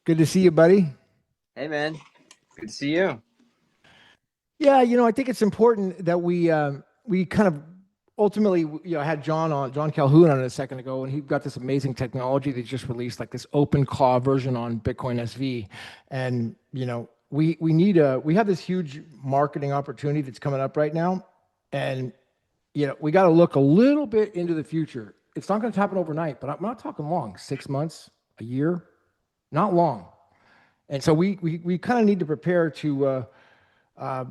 Good to see you, buddy. Hey, man. Good to see you. Yeah, I think it's important that we kind of ultimately, I had John Calhoun on a second ago, and he got this amazing technology they just released, like this open claw version on Bitcoin SV, and we have this huge marketing opportunity that's coming up right now, and we got to look a little bit into the future. It's not going to happen overnight, but I'm not talking long, 6 months, a year, not long. And so we kind of need to prepare to uh,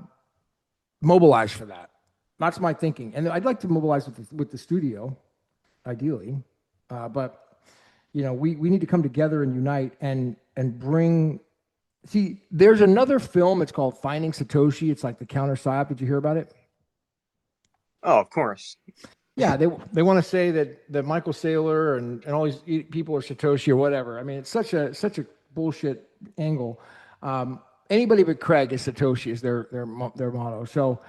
mobilize for that. That's my thinking. And I'd like to mobilize with the studio, ideally. But we need to come together and unite and bring. See, there's another film. It's called Finding Satoshi. It's like the counter psyop. Did you hear about it? Oh, of course. Yeah, they want to say that Michael Saylor and all these people are Satoshi or whatever. I mean, it's such a bullshit angle. Anybody but Craig is Satoshi is their motto. So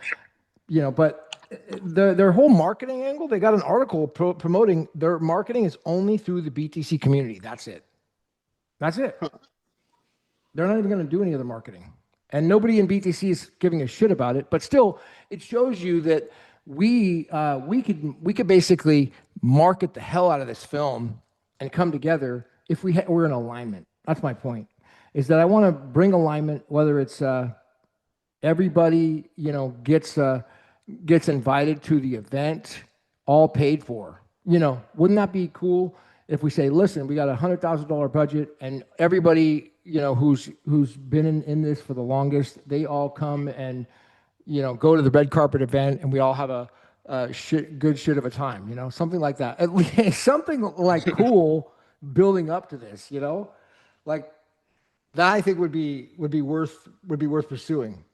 but their whole marketing angle, they got an article promoting their marketing is only through the BTC community. That's it. That's it. They're not even going to do any of the marketing, and nobody in BTC is giving a shit about it. But still, it shows you that we could basically market the hell out of this film and come together if we're in alignment. That's my point. Is that I want to bring alignment, whether it's everybody gets invited to the event, all paid for. Wouldn't that be cool if we say, listen, we got $100,000 budget, and everybody who's been in this for the longest, they all come and go to the red carpet event, and we all have a good shit of a time, something like that. At least something like cool building up to this, like that. I think would be worth pursuing.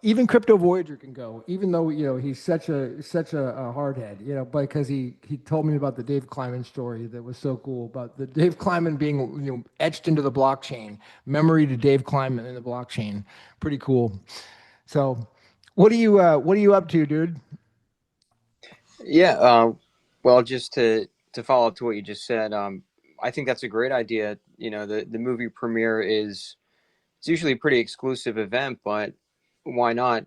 Even Crypto Voyager can go, even though he's such a hardhead, because he told me about the Dave Kleiman story that was so cool about the Dave Kleiman being etched into the blockchain, memory to Dave Kleiman in the blockchain. Pretty cool. So, what are you up to, dude? Yeah. Well, just to follow up to what you just said, I think that's a great idea. The movie premiere it's usually a pretty exclusive event, but why not,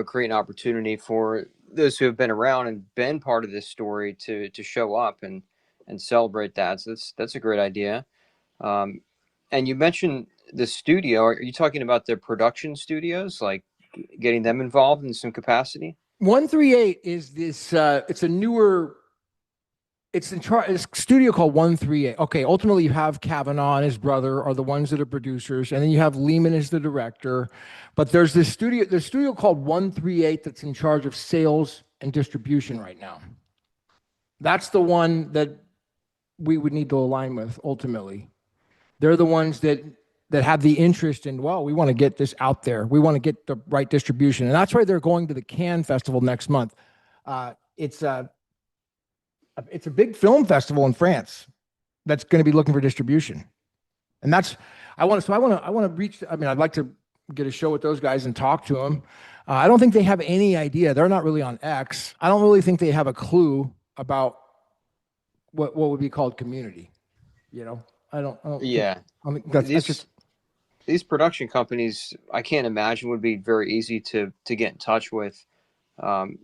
create an opportunity for those who have been around and been part of this story to show up and celebrate that. So that's a great idea. Um, and you mentioned the studio. Are you talking about the production studios, like getting them involved in some capacity? 138 is this. It's a newer. It's a studio called 138. Okay, ultimately you have Kavanaugh and his brother are the ones that are producers, and then you have Lehman as the director. But there's studio called 138 that's in charge of sales and distribution right now. That's the one that we would need to align with ultimately. They're the ones that have the interest in, well, we want to get this out there. We want to get the right distribution. And that's why they're going to the Cannes Festival next month. It's a big film festival in France that's going to be looking for distribution. And that's I want to reach. I mean, I'd like to get a show with those guys and talk to them. I don't think they have any idea. They're not really on X. I don't really think they have a clue about what would be called community. You know, I don't think. Yeah. I mean, that's These just these production companies, I can't imagine would be very easy to get in touch with,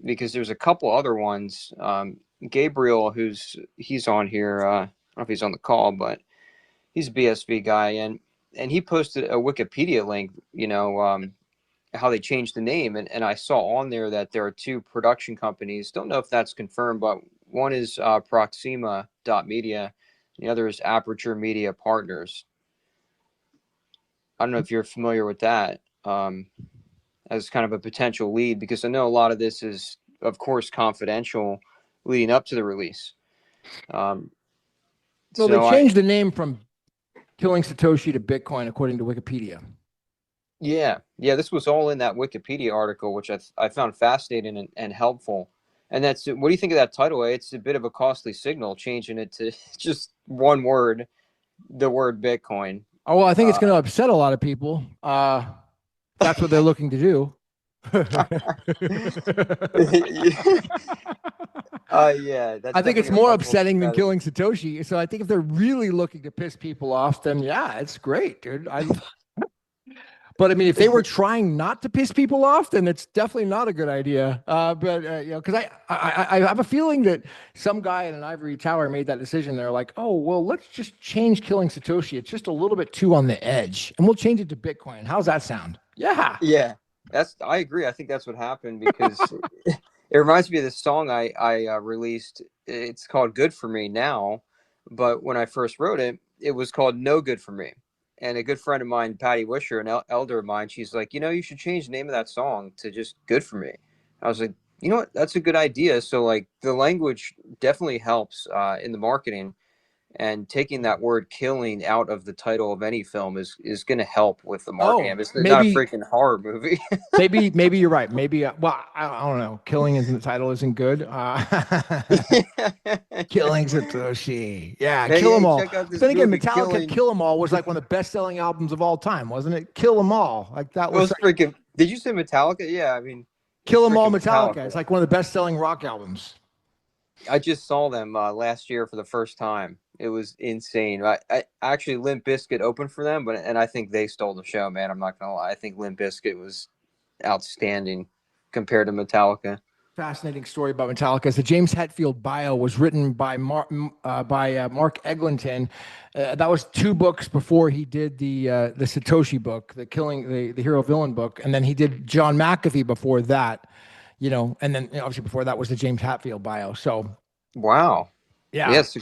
because there's a couple other ones. Gabriel, he's on here. I don't know if he's on the call, but he's a BSV guy, and he posted a Wikipedia link. How they changed the name, and I saw on there that there are two production companies. Don't know if that's confirmed, but one is Proxima Media, the other is Aperture Media Partners. I don't know if you're familiar with that, as kind of a potential lead, because I know a lot of this is, of course, confidential leading up to the release. Um, well, they so I, changed the name from Killing Satoshi to Bitcoin according to Wikipedia. yeah, this was all in that Wikipedia article, which I found fascinating and helpful. And what do you think of that title? It's a bit of a costly signal, changing it to just one word, the word Bitcoin. Oh well, I think it's Uh, going to upset a lot of people. That's what they're looking to do. Yeah, that's I think it's definitely a more rumble upsetting than strategy. killing Satoshi. So I think if they're really looking to piss people off, then yeah, it's great, dude. But I mean, if they were trying not to piss people off, then it's definitely not a good idea. But you know, because I have a feeling that some guy in an ivory tower made that decision. They're like, oh well, let's just change killing Satoshi. It's just a little bit too on the edge, and we'll change it to Bitcoin. How's that sound? Yeah. Yeah, I agree. I think that's what happened because it reminds me of this song I released. It's called "Good for Me" now, but when I first wrote it, it was called "No Good for Me." And a good friend of mine, Patty Wisher, an elder of mine, she's like, you should change the name of that song to just "Good for Me." I was like, you know what, that's a good idea. So like the language definitely helps in the marketing, and taking that word killing out of the title of any film is going to help with the marketing. I Oh, mean, it's not a maybe freaking horror movie. maybe you're right. Maybe well, I don't know. Killing in the title isn't good. Yeah. Killing Satoshi. Yeah, Hey, Kill 'Em hey, All. check out But this then again, movie, Metallica Killing. Kill 'Em All was like one of the best-selling albums of all time, wasn't it? Kill 'Em All. Like that It was was such freaking. Did you say Metallica? Yeah, I mean, it's Kill 'Em All freaking Metallica. It's Metallica. like one of the best-selling rock albums. I just saw them last year for the first time. It was insane. I actually Limp Bizkit opened for them, and I think they stole the show, man. I'm not gonna lie. I think Limp Bizkit was outstanding compared to Metallica. Fascinating story about Metallica is the James Hetfield bio was written by Mark Eglinton. That was two books before he did the Satoshi book, the hero villain book, and then he did John McAfee before that. You know, and then obviously before that was the James Hetfield bio. So Wow. yeah, Yes,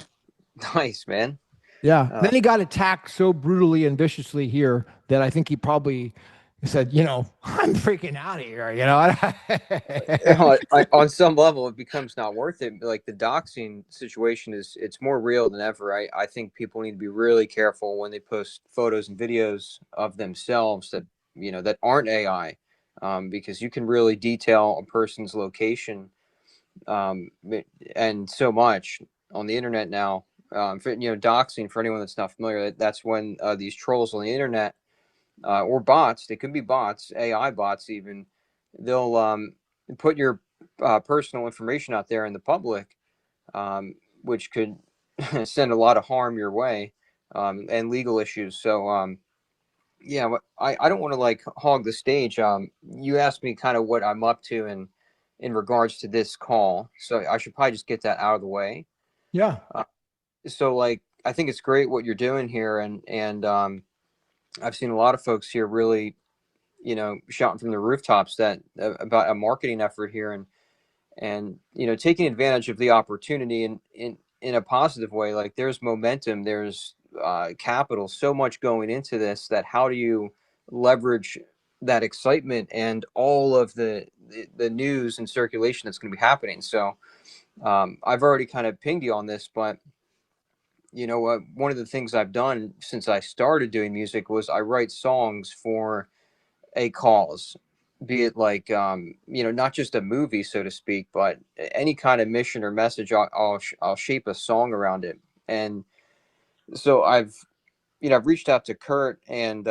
nice, man. yeah. Uh, Then he got attacked so brutally and viciously here that I think he probably said, I'm freaking out of here. on some level it becomes not worth it. Like the doxing situation it's more real than ever. I think people need to be really careful when they post photos and videos of themselves that that aren't AI, because you can really detail a person's location, um, and so much on the internet now. Doxing, for anyone that's not familiar, that's when these trolls on the internet, or bots. They could be bots, AI bots even. They'll put your personal information out there in the public, which could send a lot of harm your way, and legal issues. So yeah, I don't want to like hog the stage. You asked me kind of what I'm up to in regards to this call, so I should probably just get that out of the way. Yeah. Uh, so like I think it's great what you're doing here, and I've seen a lot of folks here really shouting from the rooftops that about a marketing effort here, and taking advantage of the opportunity in a positive way. Like there's momentum, there's capital, so much going into this, that how do you leverage that excitement and all of the news and circulation that's going to be happening. So I've already kind of pinged you on this, but one of the things I've done since I started doing music was I write songs for a cause, be it like not just a movie, so to speak, but any kind of mission or message. I'll shape a song around it. And so I've reached out to Kurt, and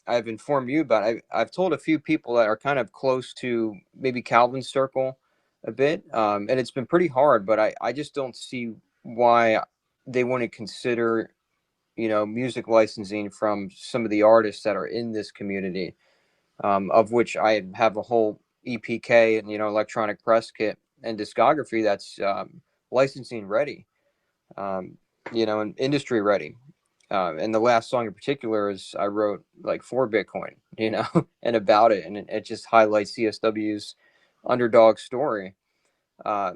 I've informed you about it. I've told a few people that are kind of close to maybe Calvin's circle a bit, and it's been pretty hard, but I just don't see why they wouldn't consider music licensing from some of the artists that are in this community, of which I have a whole EPK and electronic press kit and discography that's licensing ready, um, and industry ready. And the last song in particular is I wrote like for Bitcoin, and about it, and it just highlights CSW's underdog story. Uh,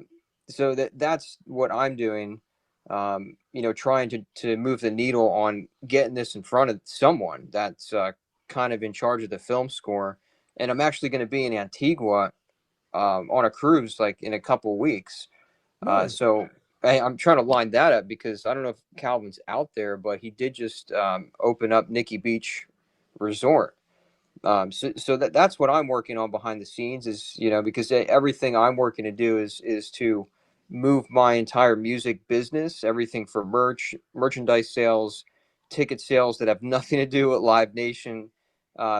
so that's what I'm doing. Trying to move the needle on getting this in front of someone that's kind of in charge of the film score. And I'm actually going to be in Antigua on a cruise like in a couple of weeks. Really? So I'm trying to line that up because I don't know if Calvin's out there, but he did just open up Nikki Beach Resort. So that's what I'm working on behind the scenes, is because everything I'm working to do is to move my entire music business, everything from merchandise sales, ticket sales that have nothing to do with Live Nation,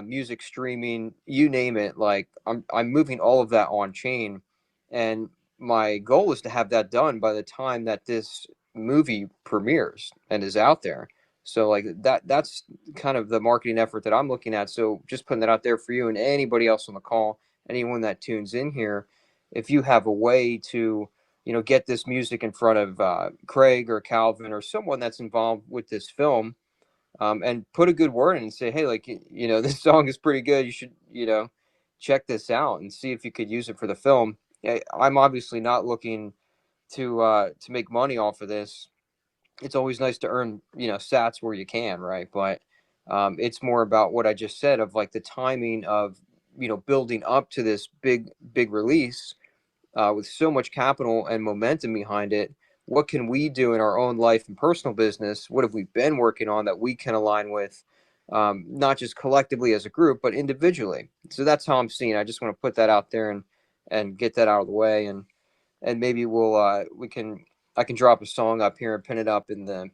music streaming, you name it. Like I'm moving all of that on chain, and my goal is to have that done by the time that this movie premieres and is out there. So like that's kind of the marketing effort that I'm looking at. So just putting that out there for you and anybody else on the call, anyone that tunes in here, if you have a way to, get this music in front of Craig or Calvin or someone that's involved with this film, and put a good word in and say, hey, like, this song is pretty good. You should, check this out and see if you could use it for the film. I'm obviously not looking to make money off of this. It's always nice to earn, sats where you can, right? But it's more about what I just said of like the timing of, building up to this big release with so much capital and momentum behind it. What can we do in our own life and personal business? What have we been working on that we can align with, not just collectively as a group, but individually? So that's how I'm seeing. I just want to put that out there and get that out of the way, and maybe I can drop a song up here and pin it up in the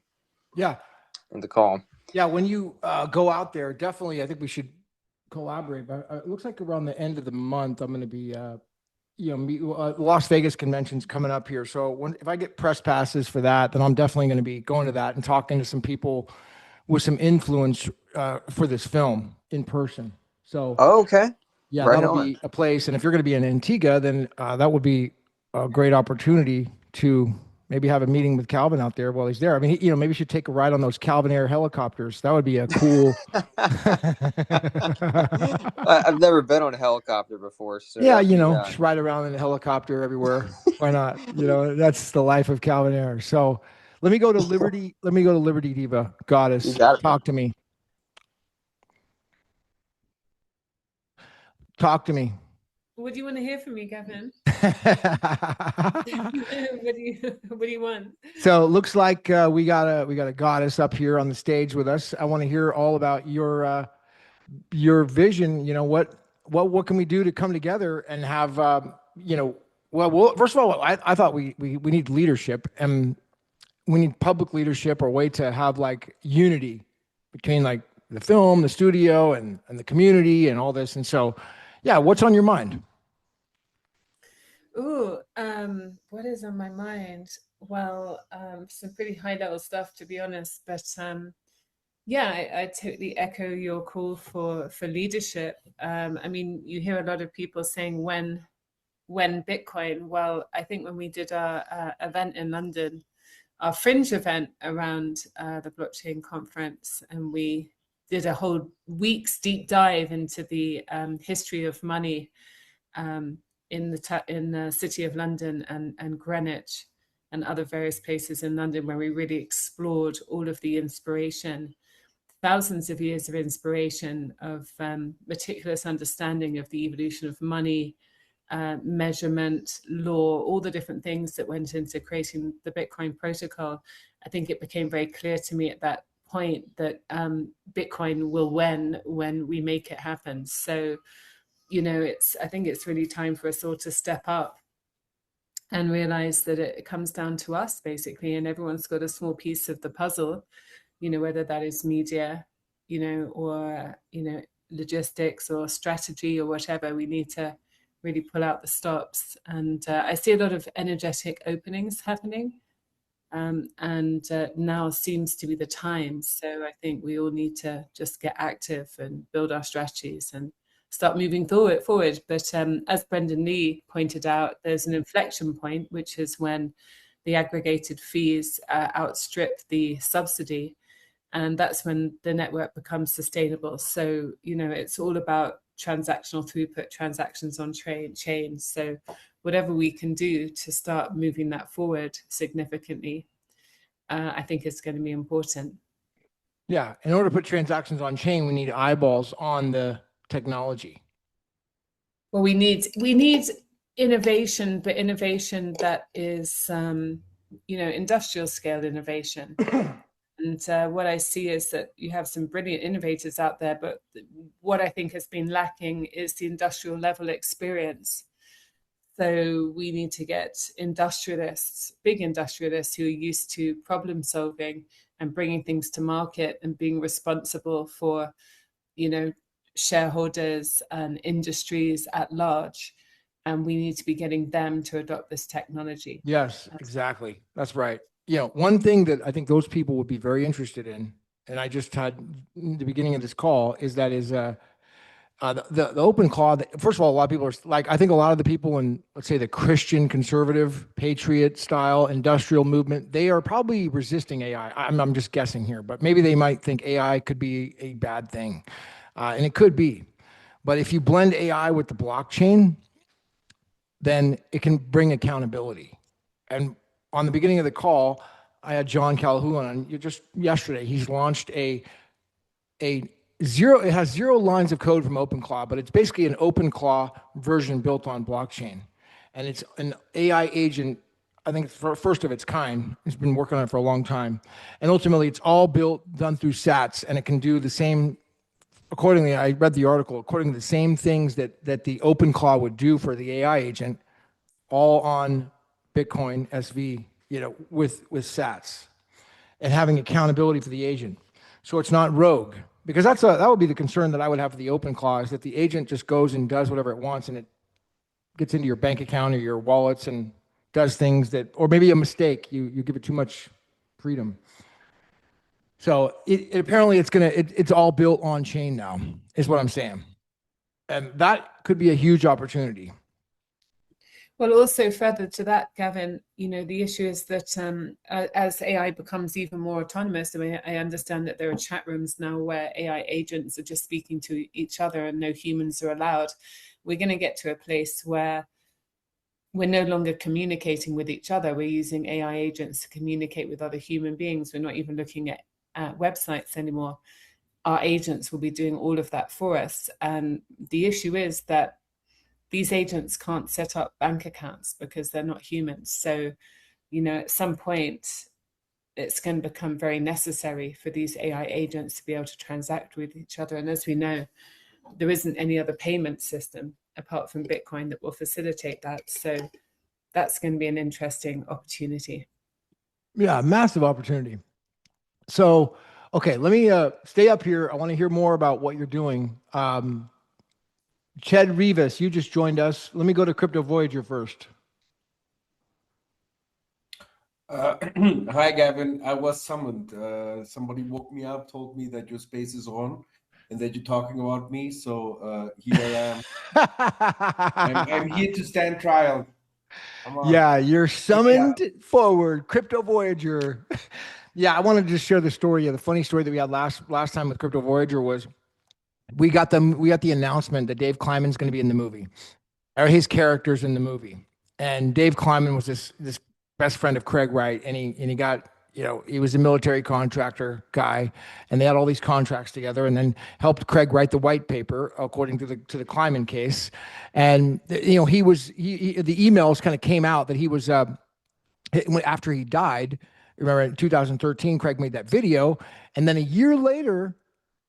Yeah. call. Yeah. When you go out there, definitely, I think we should collaborate. But it looks like around the end of the month, I'm going to be, Las Vegas convention's coming up here. So if I get press passes for that, then I'm definitely going to be going to that and talking to some people with some influence for this film in person. So Oh, okay. yeah, Right that'll on. be a place. And if you're going to be in Antigua, then that would be a great opportunity to maybe have a meeting with Calvin out there while he's there. I mean, maybe you should take a ride on those Calvin Air helicopters. That would be a cool. I've never been on a helicopter before, so Yeah, that'd be just ride around in a helicopter everywhere. Why not? That's the life of Calvin Air. So let me go to Liberty. Let me go to Liberty Diva, you Goddess. got it, man. Talk to me. Talk to me. What do you want to hear from me, Gavin? What do you want? So it looks like we got a goddess up here on the stage with us. I want to hear all about your vision. What can we do to come together and have well, first of all, I thought we need leadership, and we need public leadership or a way to have like unity between like the film, the studio, and the community and all this. And so, yeah, what's on your mind? Oh, what is on my mind? Well, some pretty high level stuff, to be honest. But yeah, I totally echo your call for leadership. I mean, you hear a lot of people saying when Bitcoin. Well, I think when we did our event in London, our fringe event around the blockchain conference, and we did a whole week's deep dive into the history of money in the city of London and Greenwich and other various places in London, where we really explored all of the inspiration, thousands of years of inspiration of meticulous understanding of the evolution of money, measurement, law, all the different things that went into creating the Bitcoin protocol. I think it became very clear to me at that point that Bitcoin will win when we make it happen. So, I think it's really time for us all to step up and realize that it comes down to us basically, and everyone's got a small piece of the puzzle, whether that is media, or, logistics or strategy or whatever. We need to really pull out the stops. And I see a lot of energetic openings happening. And now seems to be the time. So I think we all need to just get active and build our strategies and start moving forward. But as Brendan Lee pointed out, there's an inflection point, which is when the aggregated fees outstrip the subsidy. And that's when the network becomes sustainable. So, it's all about transactional throughput, transactions on chains. So whatever we can do to start moving that forward significantly, I think is going to be important. Yeah, in order to put transactions on chain, we need eyeballs on the technology. Well, we need innovation, but innovation that is, industrial scale innovation. And what I see is that you have some brilliant innovators out there, but what I think has been lacking is the industrial level experience. So we need to get industrialists, big industrialists who are used to problem solving and bringing things to market and being responsible for, shareholders and industries at large. and we need to be getting them to adopt this technology. Yes, exactly. That's right. One thing that I think those people would be very interested in, and I just had in the beginning of this call, is the open claw. First of all, a lot of people are like, I think a lot of the people in, let's say, the Christian conservative patriot style industrial movement, they are probably resisting AI. I'm just guessing here, but maybe they might think AI could be a bad thing, and it could be. But if you blend AI with the blockchain, then it can bring accountability. And on the beginning of the call, I had John Calhoun on just yesterday. He's launched a zero, it has 0 lines of code from OpenClaw, but it's basically an OpenClaw version built on blockchain. And it's an AI agent, I think it's first of its kind. He's been working on it for a long time. And ultimately, it's all done through sats, and it can do the same. Accordingly, I read the article, according to the same things that the OpenClaw would do for the AI agent, all on Bitcoin SV, with sats, and having accountability for the agent. So it's not rogue, because that would be the concern that I would have for the OpenClaw, is that the agent just goes and does whatever it wants, and it gets into your bank account or your wallets and does things that, or maybe a mistake, you give it too much freedom. So apparently it's all built on chain now, is what I'm saying. And that could be a huge opportunity. Well, also further to that, Gavin, the issue is that as AI becomes even more autonomous, I mean, I understand that there are chat rooms now where AI agents are just speaking to each other and no humans are allowed. We're going to get to a place where we're no longer communicating with each other. We're using AI agents to communicate with other human beings. We're not even looking at websites anymore. Our agents will be doing all of that for us. And the issue is that these agents can't set up bank accounts because they're not humans. So, at some point, it's going to become very necessary for these AI agents to be able to transact with each other. And as we know, there isn't any other payment system apart from Bitcoin that will facilitate that. So that's going to be an interesting opportunity. Yeah, massive opportunity. So, okay, let me stay up here. I want to hear more about what you're doing. Ched Rivas, you just joined us. Let me go to Crypto Voyager first. Hi, Gavin. I was summoned. Somebody woke me up, told me that your space is on and that you're talking about me. So here I am. I'm here to stand trial. Yeah, you're summoned forward, Crypto Voyager. Yeah, I wanted to just share the story. The funny story that we had last time with Crypto Voyager was we got the announcement that Dave Kleiman's going to be in the movie, or his character's in the movie. And Dave Kleiman was this best friend of Craig Wright, and he got, he was a military contractor guy, and they had all these contracts together, and then helped Craig write the white paper according to the Kleiman case. And the emails kind of came out that he was after he died. Remember, in 2013, Craig made that video, and then a year later,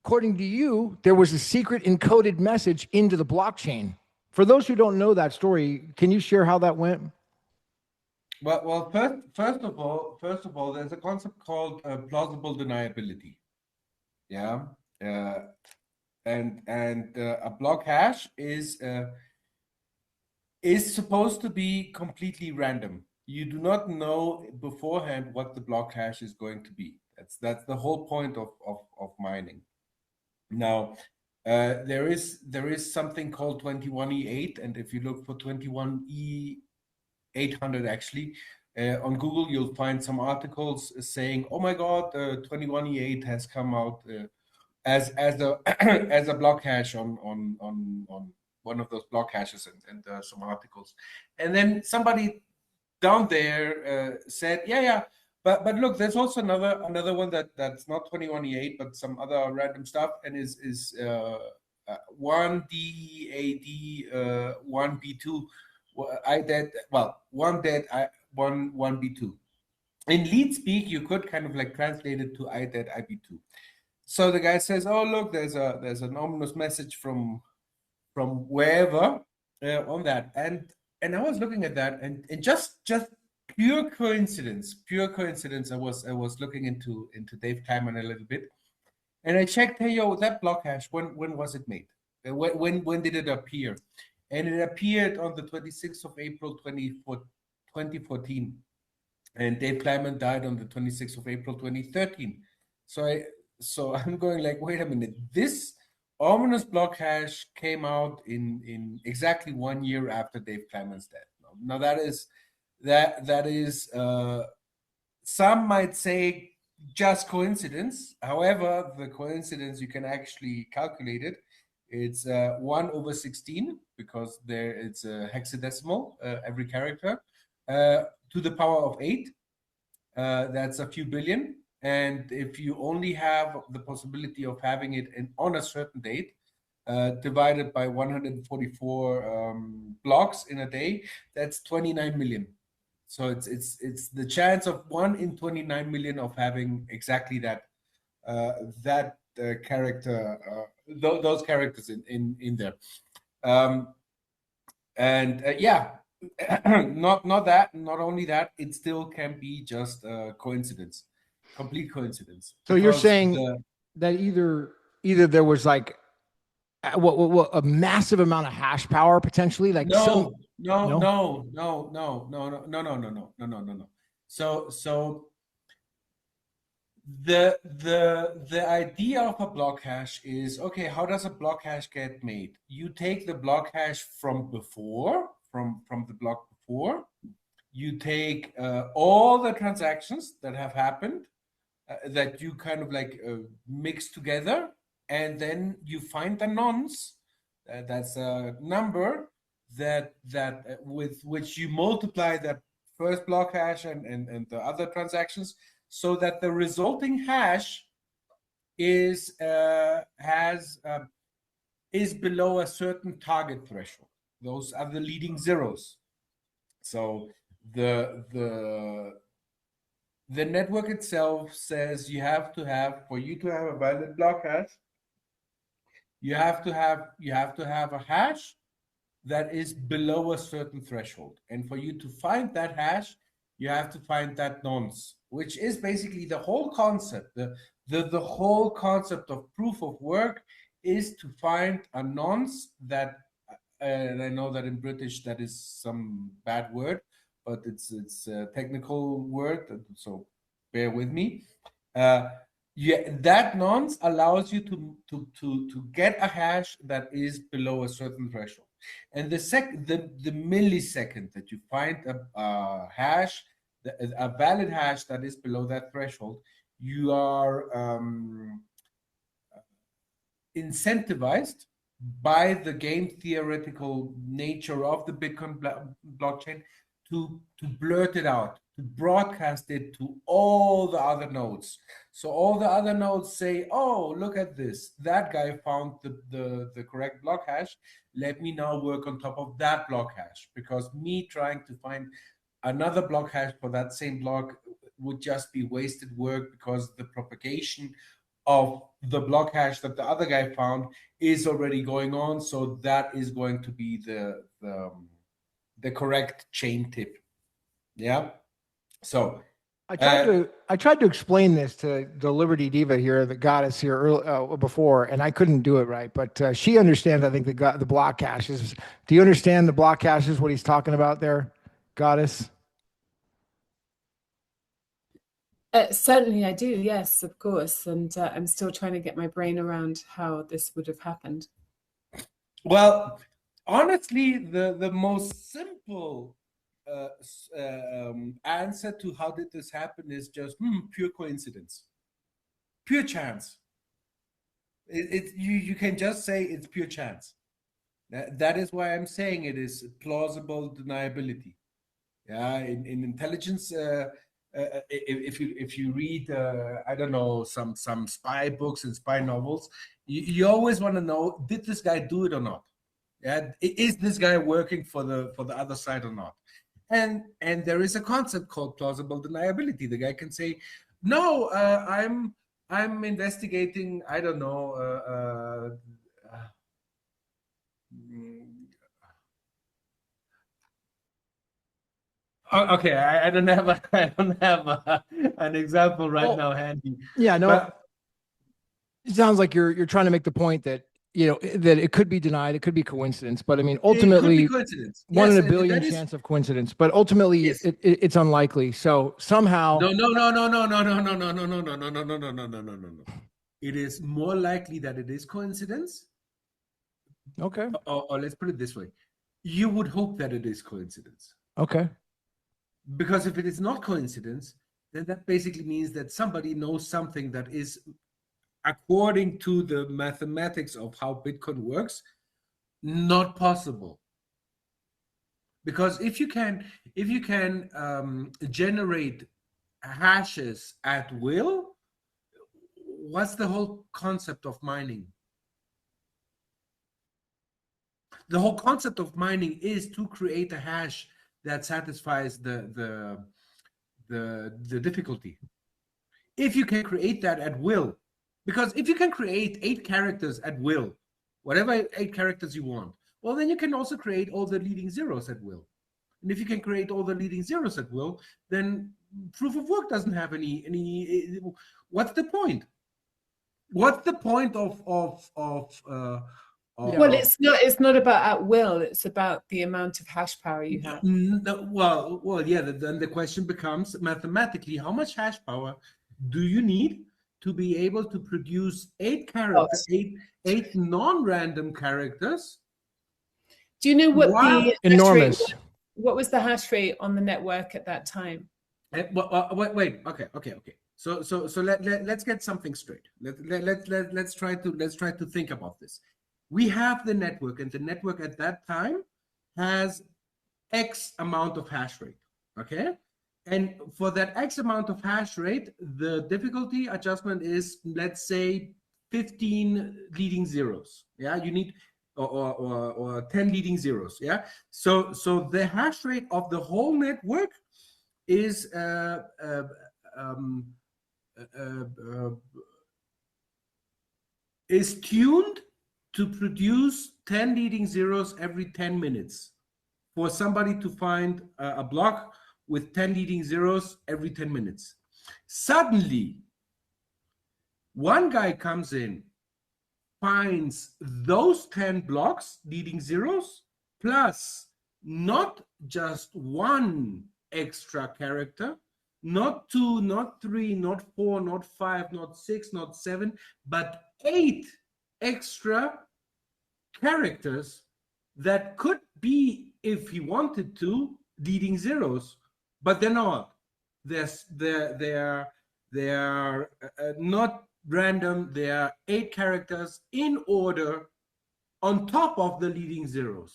according to you, there was a secret encoded message into the blockchain. For those who don't know that story, can you share how that went? Well, first of all, there's a concept called plausible deniability. Yeah, and a block hash is supposed to be completely random. You do not know beforehand what the block hash is going to be. That's the whole point of mining. Now, there is something called 21E8, and if you look for 21E800 actually on Google, you'll find some articles saying, "Oh my God, 21E8 has come out as a as a block hash on one of those block hashes," and some articles, and then somebody down there said, "Yeah." But look, there's also another one that's not 21E8, but some other random stuff, and is 1DAD 1B2. One B2. In lead speak, you could kind of like translate it to IDED IB2. So the guy says, "Oh look, there's an ominous message from wherever on that," and I was looking at that, and just pure coincidence. I was looking into Dave Kleiman a little bit, and I checked, hey, that block hash, when was it made? When did it appear? and it appeared on the 26th of April 2014. And Dave Kleiman died on the 26th of April 2013. So I'm going like, wait a minute, this ominous block hash came out in exactly 1 year after Dave Kleiman's death. Now that is some might say just coincidence. However, the coincidence, you can actually calculate it. It's 1/16 because it's a hexadecimal, every character, to the power of 8. That's a few billion. And if you only have the possibility of having it on a certain date, divided by 144 blocks in a day, that's 29 million. So it's the chance of 1 in 29 million of having exactly that character, those characters in there. Not only that, it still can be just a coincidence, complete coincidence. So you're saying that either there was like a massive amount of hash power potentially, like no. So the idea of a block hash is, okay, how does a block hash get made? You take the block hash from before, from the block before. You take all the transactions that have happened, that you kind of like mix together, and then you find the nonce. That's a number that with which you multiply that first block hash and the other transactions, so that the resulting hash is below a certain target threshold. Those are the leading zeros. So the network itself says you have to have, for you to have a valid block hash, you have to have a hash that is below a certain threshold. And for you to find that hash, you have to find that nonce, which is basically the whole concept. The whole concept of proof of work is to find a nonce that, and I know that in British that is some bad word, but it's a technical word, so bear with me. That nonce allows you to get a hash that is below a certain threshold. And the millisecond that you find a hash, a valid hash that is below that threshold, you are incentivized by the game theoretical nature of the Bitcoin blockchain to blurt it out, to broadcast it to all the other nodes. So all the other nodes say, oh, look at this. That guy found the correct block hash. Let me now work on top of that block hash, because me trying to find another block hash for that same block would just be wasted work, because the propagation of the block hash that the other guy found is already going on. So that is going to be the correct chain tip. Yeah. So I tried to explain this to the Liberty Diva here, that got us here before, and I couldn't do it right. But she understands, I think, the block hashes. Do you understand the block hashes? What he's talking about there, Goddess? Certainly I do, yes, of course. And I'm still trying to get my brain around how this would have happened. Well, honestly, the most simple answer to how did this happen is just pure coincidence, pure chance. You can just say it's pure chance. That is why I'm saying it is plausible deniability. Yeah, in intelligence, if you read I don't know, some spy books and spy novels, you always want to know, did this guy do it or not? Yeah, is this guy working for the other side or not? And there is a concept called plausible deniability. The guy can say, no, I'm investigating, I don't know, okay, I don't have an example right now handy. Yeah, no. But it sounds like you're trying to make the point that that it could be denied, it could be coincidence, but I mean, It could be ultimately, coincidence. one Yes, in a and billion that is chance of coincidence, but ultimately, yes. it's unlikely. So somehow, No. It is more likely that it is coincidence, okay, or let's put it this way: you would hope that it is coincidence, okay, because if it is not coincidence, then that basically means that somebody knows something that is, according to the mathematics of how Bitcoin works, not possible. Because if you can generate hashes at will, what's the whole concept of mining? The whole concept of mining is to create a hash that satisfies the difficulty. If you can create that at will, because if you can create 8 characters at will, whatever 8 characters you want, well, then you can also create all the leading zeros at will. And if you can create all the leading zeros at will, then proof of work doesn't have any. What's the point? What's the point of well, it's not about at will, it's about the amount of hash power you have. Well, yeah. Then the question becomes, mathematically, how much hash power do you need to be able to produce 8 characters, eight non-random characters? Do you know what the enormous? Hash rate, what was the hash rate on the network at that time? Wait. Okay. So let's get something straight. Let's try to think about this. We have the network, and the network at that time has X amount of hash rate. Okay. And for that X amount of hash rate, the difficulty adjustment is, let's say, 15 leading zeros. Yeah, you need or 10 leading zeros. Yeah. So the hash rate of the whole network is tuned to produce 10 leading zeros every 10 minutes for somebody to find a block with 10 leading zeros every 10 minutes. Suddenly, one guy comes in, finds those 10 blocks, leading zeros, plus not just one extra character, not 2, not 3, not 4, not 5, not 6, not 7, but 8 extra characters that could be, if he wanted to, leading zeros, but they're not. They're not random. They are 8 characters in order on top of the leading zeros.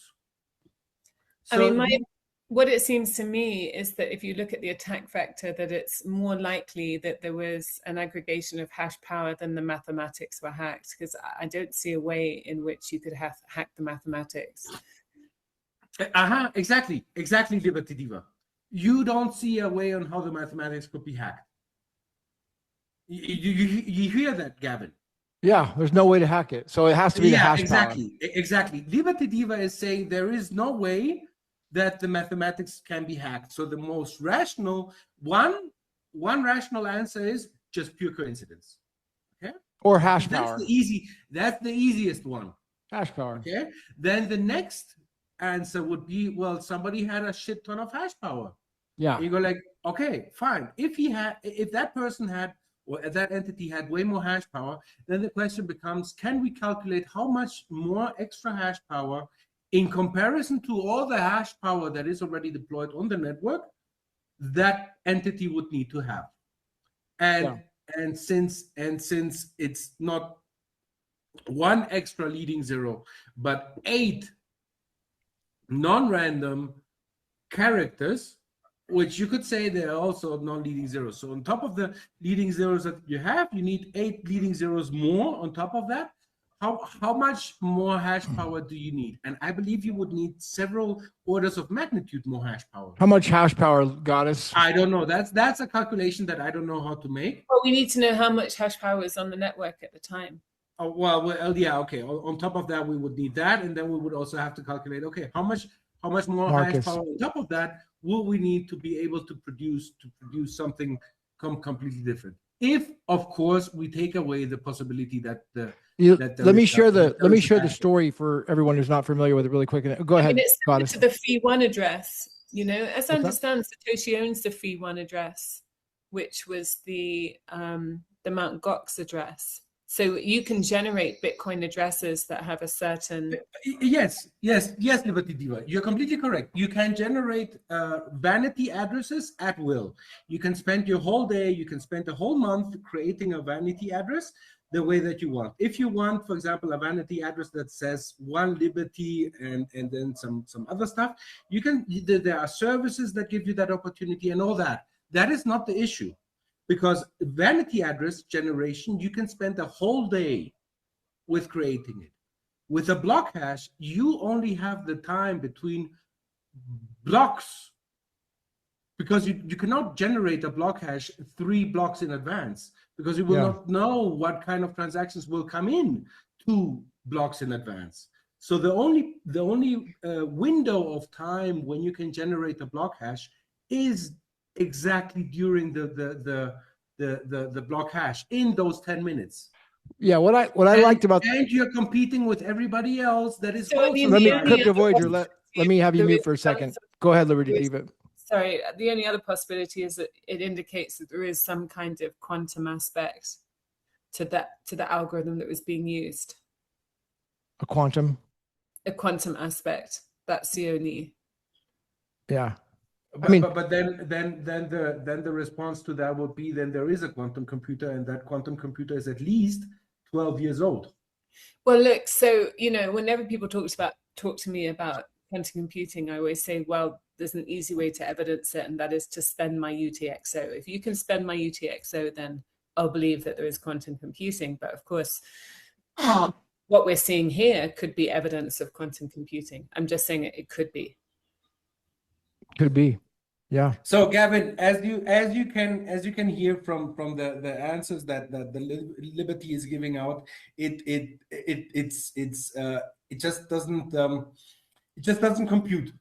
So, I mean, what it seems to me is that if you look at the attack vector, that it's more likely that there was an aggregation of hash power than the mathematics were hacked, because I don't see a way in which you could hack the mathematics. Exactly, Liberty Diva. You don't see a way on how the mathematics could be hacked. You hear that, Gavin? Yeah, there's no way to hack it. So it has to be the hash power. Exactly. Liberty Diva is saying there is no way that the mathematics can be hacked. So the most rational one rational answer is just pure coincidence. Okay? Or hash power. That's the easiest one. Hash power. Okay. Then the next answer would be, well, somebody had a shit ton of hash power. Yeah. You go like, okay, fine. If that person had, or that entity had way more hash power, then the question becomes, can we calculate how much more extra hash power in comparison to all the hash power that is already deployed on the network that entity would need to have? And since it's not one extra leading zero, but 8 non-random characters, which you could say they're also non-leading zeros. So on top of the leading zeros that you have, you need 8 leading zeros more on top of that. How much more hash power do you need? And I believe you would need several orders of magnitude more hash power. How much hash power, Goddess? I don't know. That's a calculation that I don't know how to make. Well, we need to know how much hash power was on the network at the time. Oh, well, yeah, okay. On top of that, we would need that, and then we would also have to calculate, okay, how much more hash power on top of that will we need to be able to produce something completely different? If, of course, we take away the possibility that the that Let there me is share the there is a bad. story for everyone who's not familiar with it really quick. Go I mean, ahead, it's similar Goddess. to the fee one address. As I What's that? understand, Satoshi owns the fee one address, which was the Mt. Gox address. So you can generate Bitcoin addresses that have a certain. Yes, Liberty Diva. You're completely correct. You can generate vanity addresses at will. You can spend your whole day, you can spend a whole month creating a vanity address the way that you want. If you want, for example, a vanity address that says one Liberty and then some other stuff, you can. There are services that give you that opportunity and all that. That is not the issue, because vanity address generation, you can spend a whole day with creating it. With a block hash, you only have the time between blocks, because you cannot generate a block hash 3 blocks in advance, because you will not know what kind of transactions will come in 2 blocks in advance. So the only window of time when you can generate a block hash is exactly during the block hash in those 10 minutes. Yeah, what I liked about, and you're competing with everybody else that is So, I also mean, let me the only Crypto other Voyager, let me have you there mute is for a second. some- Go ahead, Liberty there is- Diva. Sorry, the only other possibility is that it indicates that there is some kind of quantum aspect to the algorithm that was being used. A quantum. A quantum aspect. That's the only. Yeah. But then the response to that would be, then there is a quantum computer, and that quantum computer is at least 12 years old. Well, look, so whenever people talk to me about quantum computing, I always say, well, there's an easy way to evidence it, and that is to spend my UTXO. If you can spend my UTXO, then I'll believe that there is quantum computing. But of course, what we're seeing here could be evidence of quantum computing. I'm just saying it could be. Could be. Yeah. So Gavin, as you can hear from the answers that the Liberty is giving out, it just doesn't compute.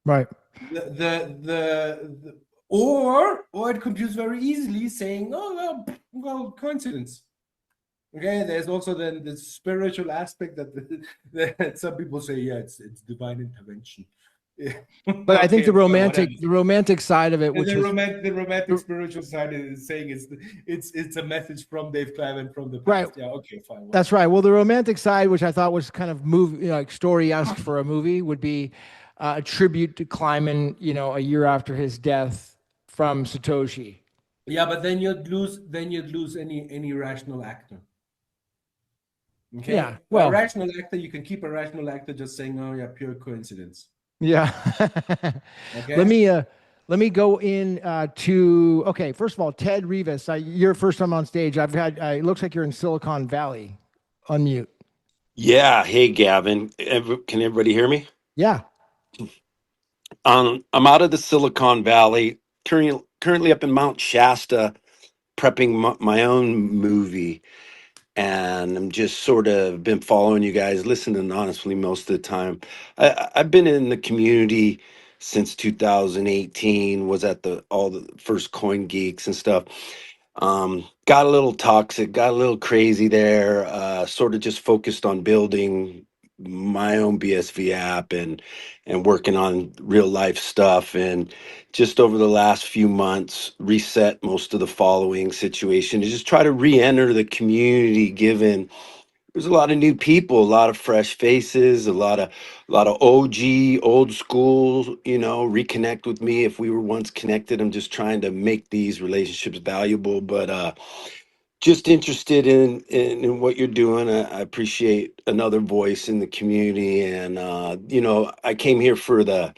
Right. Or it computes very easily, saying, oh well, coincidence. Okay, there's also then the spiritual aspect that some people say, yeah, it's divine intervention. But I think the romantic side of it, which is the romantic spiritual side, is saying it's a message from Dave Kleiman from the past. Right. Yeah, okay, fine. Well, that's right. Well, the romantic side, which I thought was kind of like story-esque for a movie, would be a tribute to Kleiman, a year after his death from Satoshi. yeah, but then you'd lose any rational actor. Okay. Yeah. Well, a rational actor, you can keep a rational actor just saying, oh yeah, pure coincidence. Yeah. Okay. Let me go in to, okay, first of all, Ted Rivas, your first time on stage. It looks like you're in Silicon Valley. Unmute. Yeah. Hey, Gavin. Can everybody hear me? Yeah. I'm out of the Silicon Valley, currently up in Mount Shasta, prepping my own movie. And I'm just sort of been following you guys, listening honestly most of the time. I've been in the community since 2018, was at all the first Coin Geeks and stuff. Got a little toxic, got a little crazy there, sort of just focused on building my own BSV app and working on real life stuff. And just over the last few months, reset most of the following situation to just try to re-enter the community, given there's a lot of new people, a lot of fresh faces, a lot of OG, old school, reconnect with me if we were once connected. I'm just trying to make these relationships valuable, but just interested in what you're doing. I appreciate another voice in the community, and I came here for the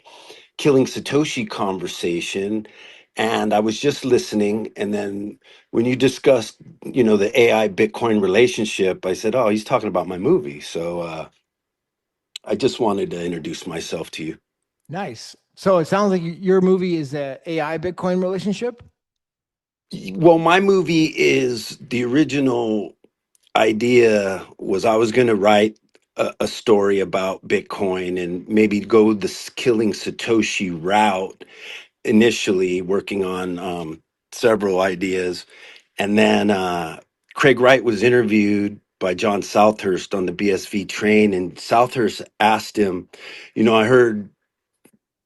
Killing Satoshi conversation, and I was just listening, and then when you discussed the AI Bitcoin relationship, I said, oh, he's talking about my movie. So I just wanted to introduce myself to you. Nice. So it sounds like your movie is a AI Bitcoin relationship. Well, my movie is the original idea was I was going to write a story about Bitcoin and maybe go the Killing Satoshi route, initially working on several ideas. And then Craig Wright was interviewed by John Southhurst on the BSV train, and Southhurst asked him, I heard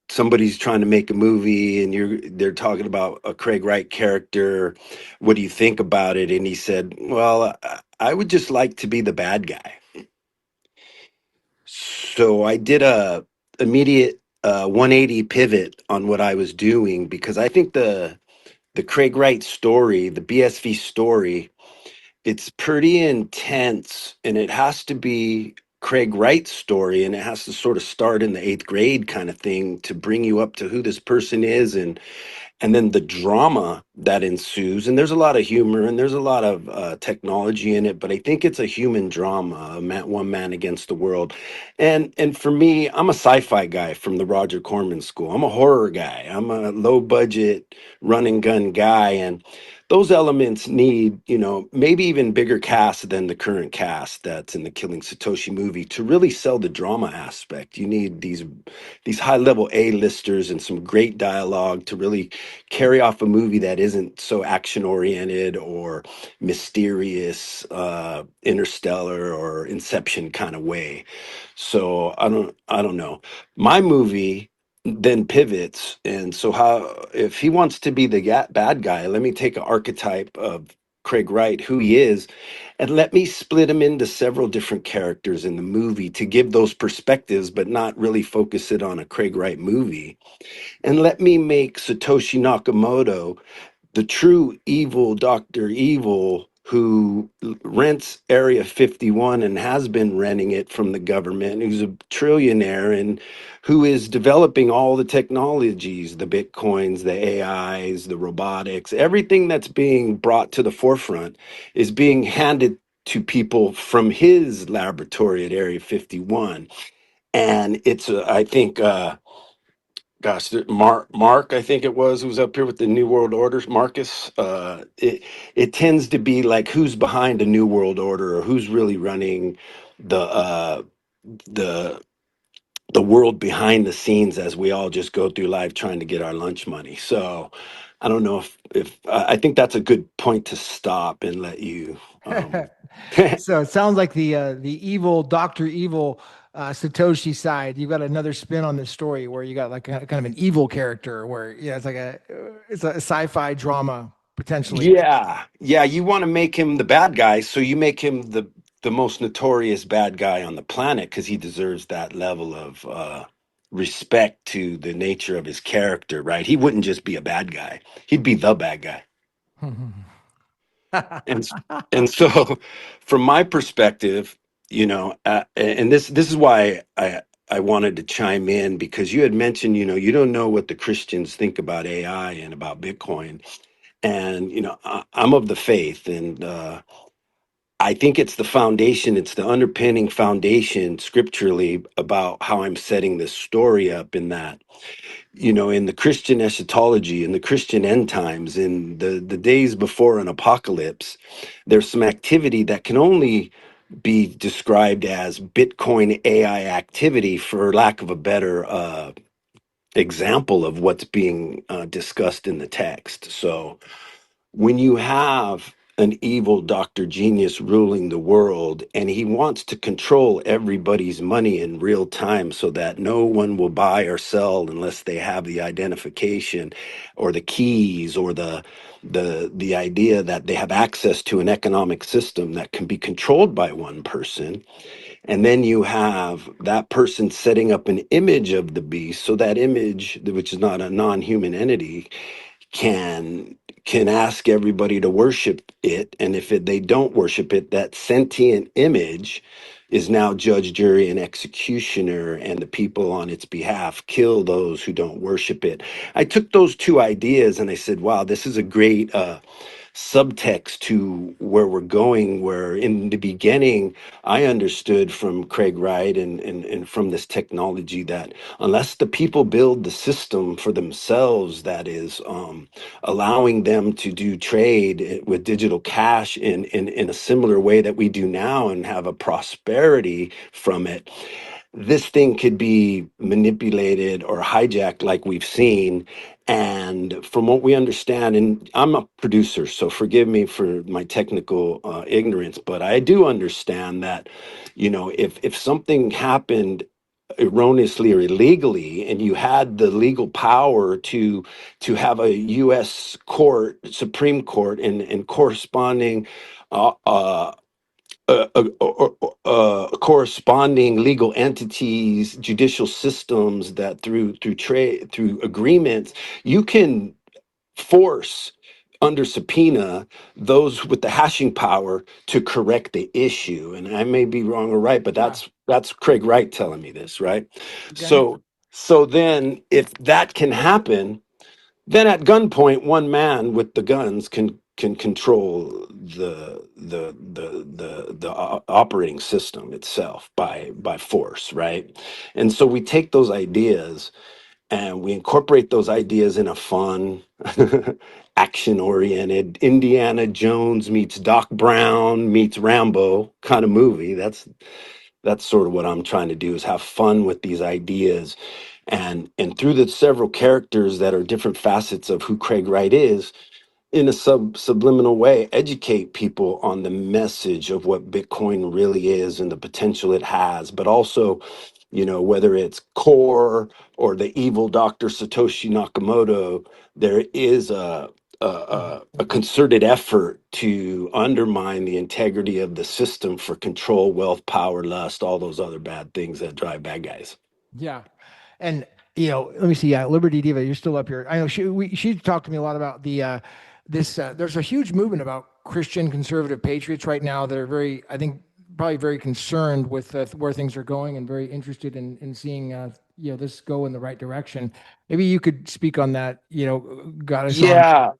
somebody's trying to make a movie and they're talking about a Craig Wright character. What do you think about it? And he said, well, I would just like to be the bad guy. So I did a immediate 180 pivot on what I was doing, because I think the Craig Wright story, the BSV story, it's pretty intense, and it has to be Craig Wright's story, and it has to sort of start in the 8th grade kind of thing to bring you up to who this person is, and then the drama that ensues. And there's a lot of humor and there's a lot of technology in it, but I think it's a human drama, one man against the world. And for me, I'm a sci-fi guy from the Roger Corman school. I'm a horror guy. I'm a low budget run and gun guy, and those elements need, maybe even bigger cast than the current cast that's in the Killing Satoshi movie to really sell the drama aspect. You need these high level A-listers and some great dialogue to really carry off a movie that isn't so action oriented or mysterious, interstellar or Inception kind of way. So I don't know. My movie then pivots, and so how, if he wants to be the bad guy, let me take an archetype of Craig Wright, who he is, and let me split him into several different characters in the movie to give those perspectives, but not really focus it on a Craig Wright movie. And let me make Satoshi Nakamoto the true evil Dr. Evil, who rents Area 51 and has been renting it from the government, who's a trillionaire and who is developing all the technologies, the Bitcoins, the AIs, the robotics, everything that's being brought to the forefront is being handed to people from his laboratory at Area 51. And it's, I think, gosh, Mark, I think it was, who was up here with the New World Orders, Marcus. It tends to be like who's behind the New World Order, or who's really running the the the world behind the scenes, as we all just go through life trying to get our lunch money. So I don't know if I think that's a good point to stop and let you. So it sounds like the evil Dr. Evil Satoshi side. You've got another spin on this story where you got like kind of an evil character where it's like it's a sci-fi drama potentially. Yeah, you want to make him the bad guy, so you make him the most notorious bad guy on the planet, because he deserves that level of respect to the nature of his character, right? He wouldn't just be a bad guy; he'd be the bad guy. And and so, from my perspective, and this is why I wanted to chime in, because you had mentioned, you don't know what the Christians think about AI and about Bitcoin. And I'm of the faith, and I think it's the foundation, it's the underpinning foundation scripturally about how I'm setting this story up, in that, in the Christian eschatology, in the Christian end times, in the days before an apocalypse, there's some activity that can only be described as Bitcoin AI activity, for lack of a better example of what's being discussed in the text. So when you have an evil Dr. Genius ruling the world, and he wants to control everybody's money in real time so that no one will buy or sell unless they have the identification or the keys, or the idea that they have access to an economic system that can be controlled by one person. And then you have that person setting up an image of the beast, so that image, which is not a non-human entity, can ask everybody to worship it. And if they don't worship it, that sentient image is now judge, jury, and executioner, and the people on its behalf kill those who don't worship it. I took those two ideas and I said, wow, this is a great subtext to where we're going, where in the beginning I understood from Craig Wright and from this technology that unless the people build the system for themselves that is allowing them to do trade with digital cash in a similar way that we do now, and have a prosperity from it, this thing could be manipulated or hijacked like we've seen. And from what we understand, and I'm a producer, so forgive me for my technical ignorance, but I do understand that, if something happened erroneously or illegally, and you had the legal power to have a U.S. court, Supreme Court, and corresponding uh, uh, corresponding legal entities, judicial systems that through trade, through agreements, you can force under subpoena those with the hashing power to correct the issue. And I may be wrong or right, but Yeah. that's Craig Wright telling me this, right? Okay. So then if that can happen, then at gunpoint, one man with the guns can control the operating system itself by force, right? And so we take those ideas and we incorporate those ideas in a fun, action-oriented Indiana Jones meets Doc Brown meets Rambo kind of movie. That's sort of what I'm trying to do, is have fun with these ideas, and through the several characters that are different facets of who Craig Wright is, in a subliminal way, educate people on the message of what Bitcoin really is and the potential it has, but also, whether it's core or the evil Dr. Satoshi Nakamoto, there is a concerted effort to undermine the integrity of the system for control, wealth, power, lust, all those other bad things that drive bad guys. Yeah. And let me see. Liberty Diva, you're still up here. I know she talked to me a lot about this. There's a huge movement about Christian conservative patriots right now that are I think, probably very concerned with where things are going and very interested in seeing this go in the right direction. Maybe you could speak on that. Got us on. Yeah,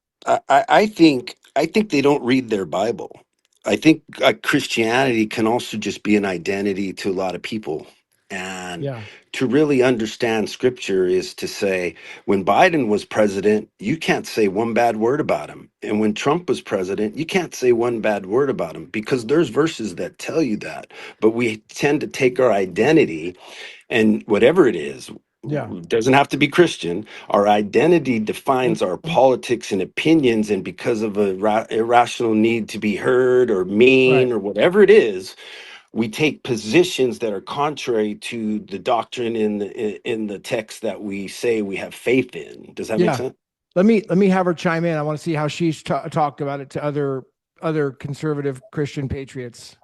I think they don't read their Bible. I think Christianity can also just be an identity to a lot of people. And Yeah. to really understand scripture is to say, when Biden was president, you can't say one bad word about him. And when Trump was president, you can't say one bad word about him, because there's verses that tell you that. But we tend to take our identity, and whatever it is, Yeah. doesn't have to be Christian. Our identity defines our politics and opinions, and because of a irrational need to be heard or Right. mean or whatever it is, we take positions that are contrary to the doctrine in the text that we say we have faith in. Does that make Yeah. sense? Let me have her chime in. I want to see how she's talked about it to other conservative Christian patriots.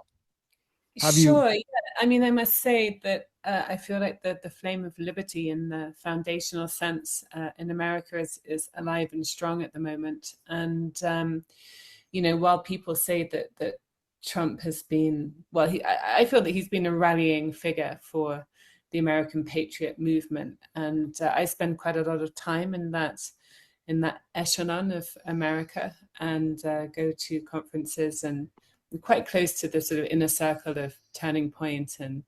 Have you? Sure. Yeah. I mean, I must say that I feel like the flame of liberty in the foundational sense in America is alive and strong at the moment. And while people say that Trump has been, well, I feel that he's been a rallying figure for the American patriot movement, and I spend quite a lot of time in that echelon of America, and go to conferences, and quite close to the sort of inner circle of Turning Point and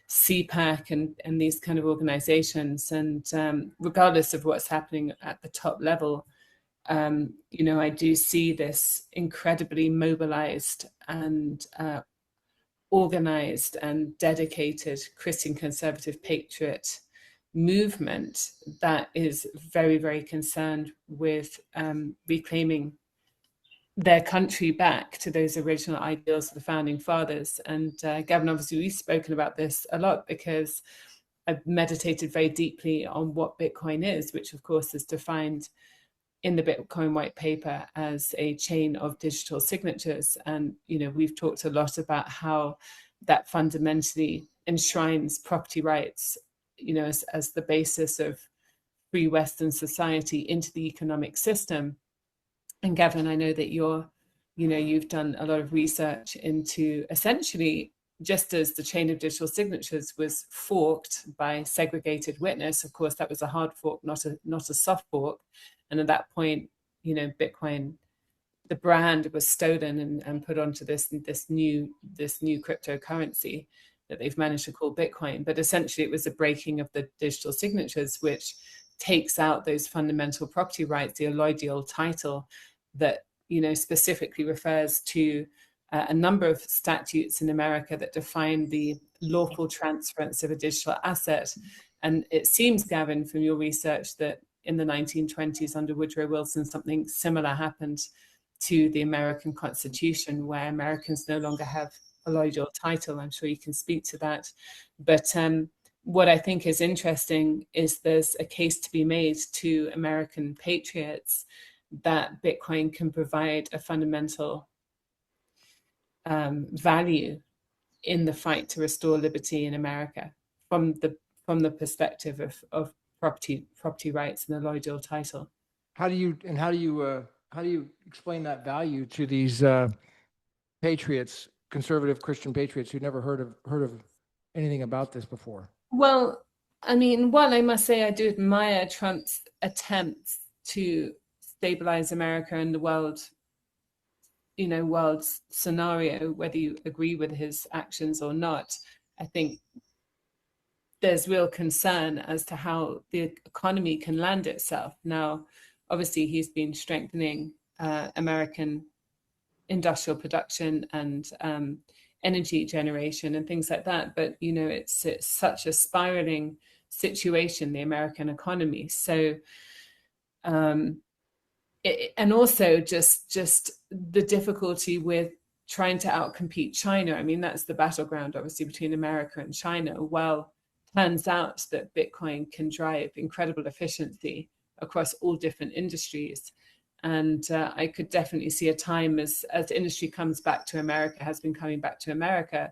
CPAC and these kind of organizations. And regardless of what's happening at the top level, I do see this incredibly mobilized and organized and dedicated Christian conservative patriot movement that is very, very concerned with reclaiming their country back to those original ideals of the founding fathers. And Gavin, obviously, we've spoken about this a lot because I've meditated very deeply on what Bitcoin is, which of course is defined in the Bitcoin white paper as a chain of digital signatures. And, we've talked a lot about how that fundamentally enshrines property rights, as the basis of free Western society into the economic system. And Gavin, I know that you've done a lot of research into essentially, just as the chain of digital signatures was forked by segregated witness, of course, that was a hard fork, not a soft fork. And at that point, Bitcoin, the brand, was stolen and put onto this new cryptocurrency that they've managed to call Bitcoin. But essentially, it was a breaking of the digital signatures, which takes out those fundamental property rights, the alloidial title that specifically refers to a number of statutes in America that define the lawful transference of a digital asset. And it seems, Gavin, from your research, that in the 1920s under Woodrow Wilson, something similar happened to the American Constitution, where Americans no longer have a lloydal title. I'm sure you can speak to that. But what I think is interesting is there's a case to be made to American patriots that Bitcoin can provide a fundamental value in the fight to restore liberty in America from the perspective of property rights and the lloydal title. How do you explain that value to these patriots, conservative Christian patriots who never heard of anything about this before? Well, I mean, one, I must say I do admire Trump's attempts to stabilize America and the world scenario, whether you agree with his actions or not. I think there's real concern as to how the economy can land itself. Now, obviously, he's been strengthening American industrial production and energy generation and things like that. But, it's such a spiraling situation, the American economy. So, and also just the difficulty with trying to outcompete China. I mean, that's the battleground, obviously, between America and China. Well, turns out that Bitcoin can drive incredible efficiency across all different industries. And I could definitely see a time as the industry comes back to America, has been coming back to America,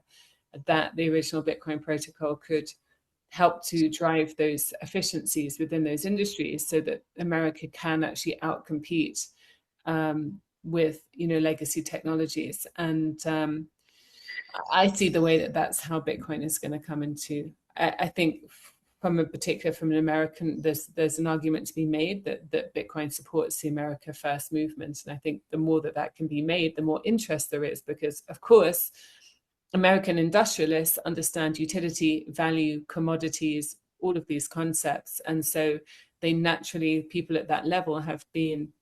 that the original Bitcoin protocol could help to drive those efficiencies within those industries so that America can actually outcompete with, legacy technologies. And I see the way that's how Bitcoin is going to come into. I think from an American, there's an argument to be made that Bitcoin supports the America First movement. And I think the more that can be made, the more interest there is, because of course, American industrialists understand utility, value, commodities, all of these concepts. And so they naturally, people at that level have been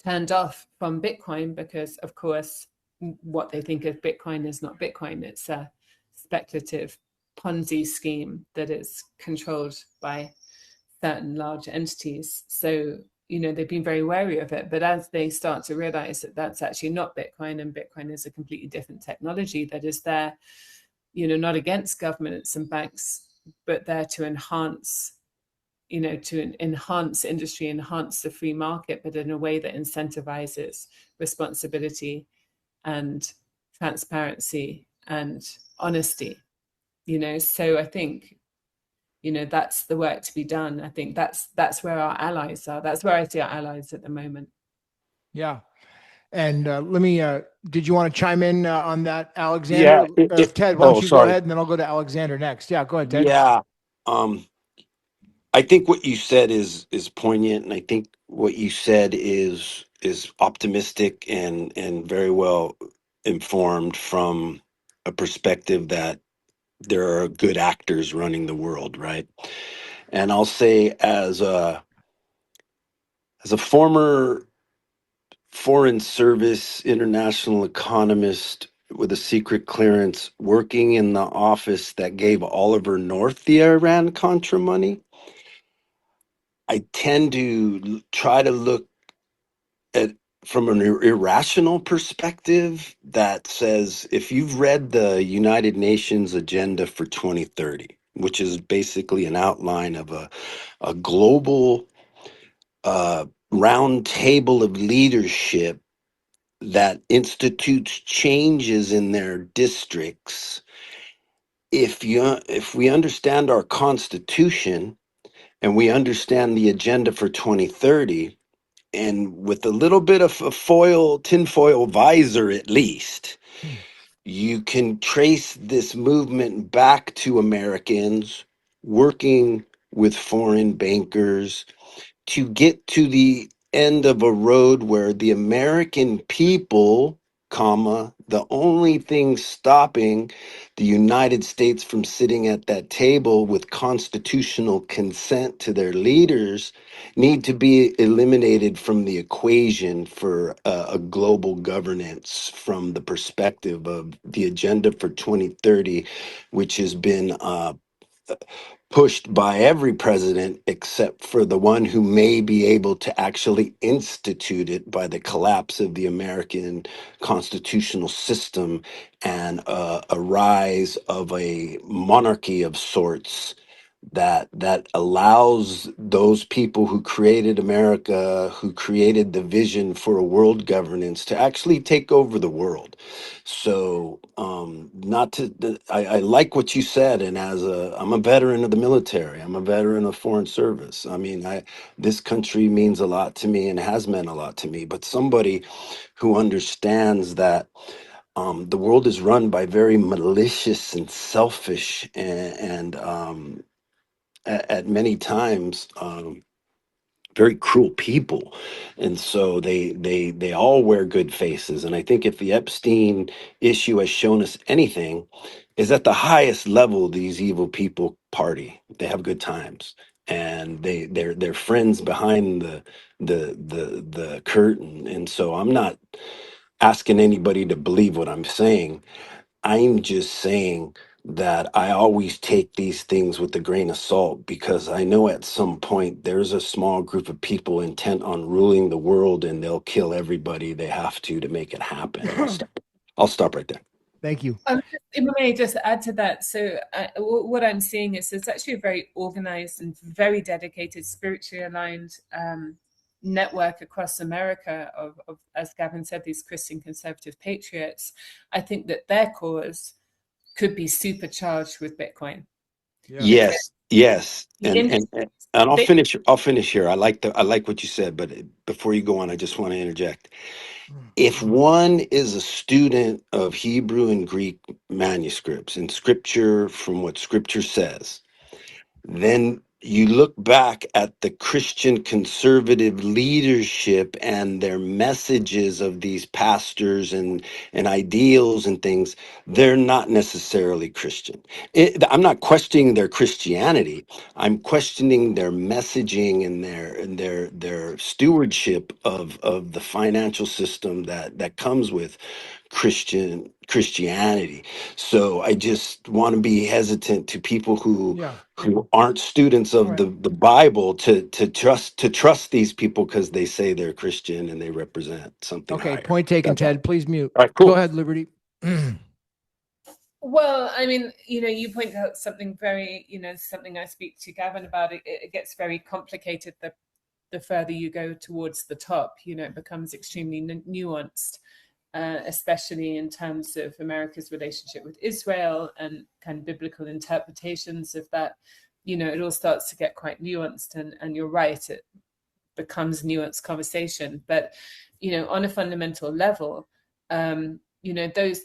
turned off from Bitcoin because, of course, what they think of Bitcoin is not Bitcoin. It's a speculative Ponzi scheme that is controlled by certain large entities. So, they've been very wary of it. But as they start to realize that that's actually not Bitcoin, and Bitcoin is a completely different technology that is there, not against governments and banks, but there to enhance, enhance industry, enhance the free market, but in a way that incentivizes responsibility and transparency and honesty. So I think, that's the work to be done. I think that's where our allies are. That's where I see our allies at the moment. Yeah. And let me, did you want to chime in on that, Alexander? Yeah. Ted, why don't you Sorry. go ahead, and then I'll go to Alexander next. Yeah, go ahead, Ted. Yeah. I think what you said is poignant, and I think what you said is optimistic and very well informed from a perspective that there are good actors running the world, right? And I'll say, as a former Foreign Service international economist with a secret clearance, working in the office that gave Oliver North the Iran-Contra money, I tend to try to look at from an irrational perspective that says, if you've read the United Nations Agenda for 2030, which is basically an outline of a global round table of leadership that institutes changes in their districts, if we understand our Constitution and we understand the Agenda for 2030, and with a little bit of a tinfoil visor at least, you can trace this movement back to Americans working with foreign bankers to get to the end of a road where the American people, comma, the only thing stopping the United States from sitting at that table with constitutional consent to their leaders need to be eliminated from the equation for a global governance from the perspective of the agenda for 2030, which has been pushed by every president except for the one who may be able to actually institute it by the collapse of the American constitutional system and a rise of a monarchy of sorts that allows those people who created America, who created the vision for a world governance, to actually take over the world. So, not to, I like what you said, and I'm a veteran of the military. I'm a veteran of foreign service. I mean, this country means a lot to me and has meant a lot to me. But somebody who understands that the world is run by very malicious and selfish and at many times very cruel people, and so they all wear good faces. And I think if the Epstein issue has shown us anything, is at the highest level these evil people party. They have good times, and they're friends behind the curtain. And so I'm not asking anybody to believe what I'm saying. I'm just saying that I always take these things with a grain of salt, because I know at some point there's a small group of people intent on ruling the world, and they'll kill everybody they have to make it happen. I'll stop right there. Thank you. If I may just add to that, so what I'm seeing is there's actually a very organized and very dedicated, spiritually aligned network across America of, as Gavin said, these Christian conservative patriots. I think that their cause could be supercharged with Bitcoin. Yeah. Yes. And I'll they- finish. I'll finish here. I like what you said, but before you go on, I just want to interject. If one is a student of Hebrew and Greek manuscripts and scripture, from what scripture says, then you look back at the Christian conservative leadership and their messages of these pastors and ideals and things. They're not necessarily Christian. I'm not questioning their Christianity. I'm questioning their messaging and their stewardship of the financial system that comes with Christianity. So I just want to be hesitant to people who aren't students of the Bible to trust these people because they say they're Christian and they represent something Okay, higher. point taken, Ted. Please mute. All right, cool. Go ahead, Liberty. Well, I mean, you point out something very, something I speak to Gavin about. It gets very complicated the further you go towards the top. It becomes extremely nuanced. Especially in terms of America's relationship with Israel and kind of biblical interpretations of that. It all starts to get quite nuanced, and you're right, it becomes a nuanced conversation. But, on a fundamental level, those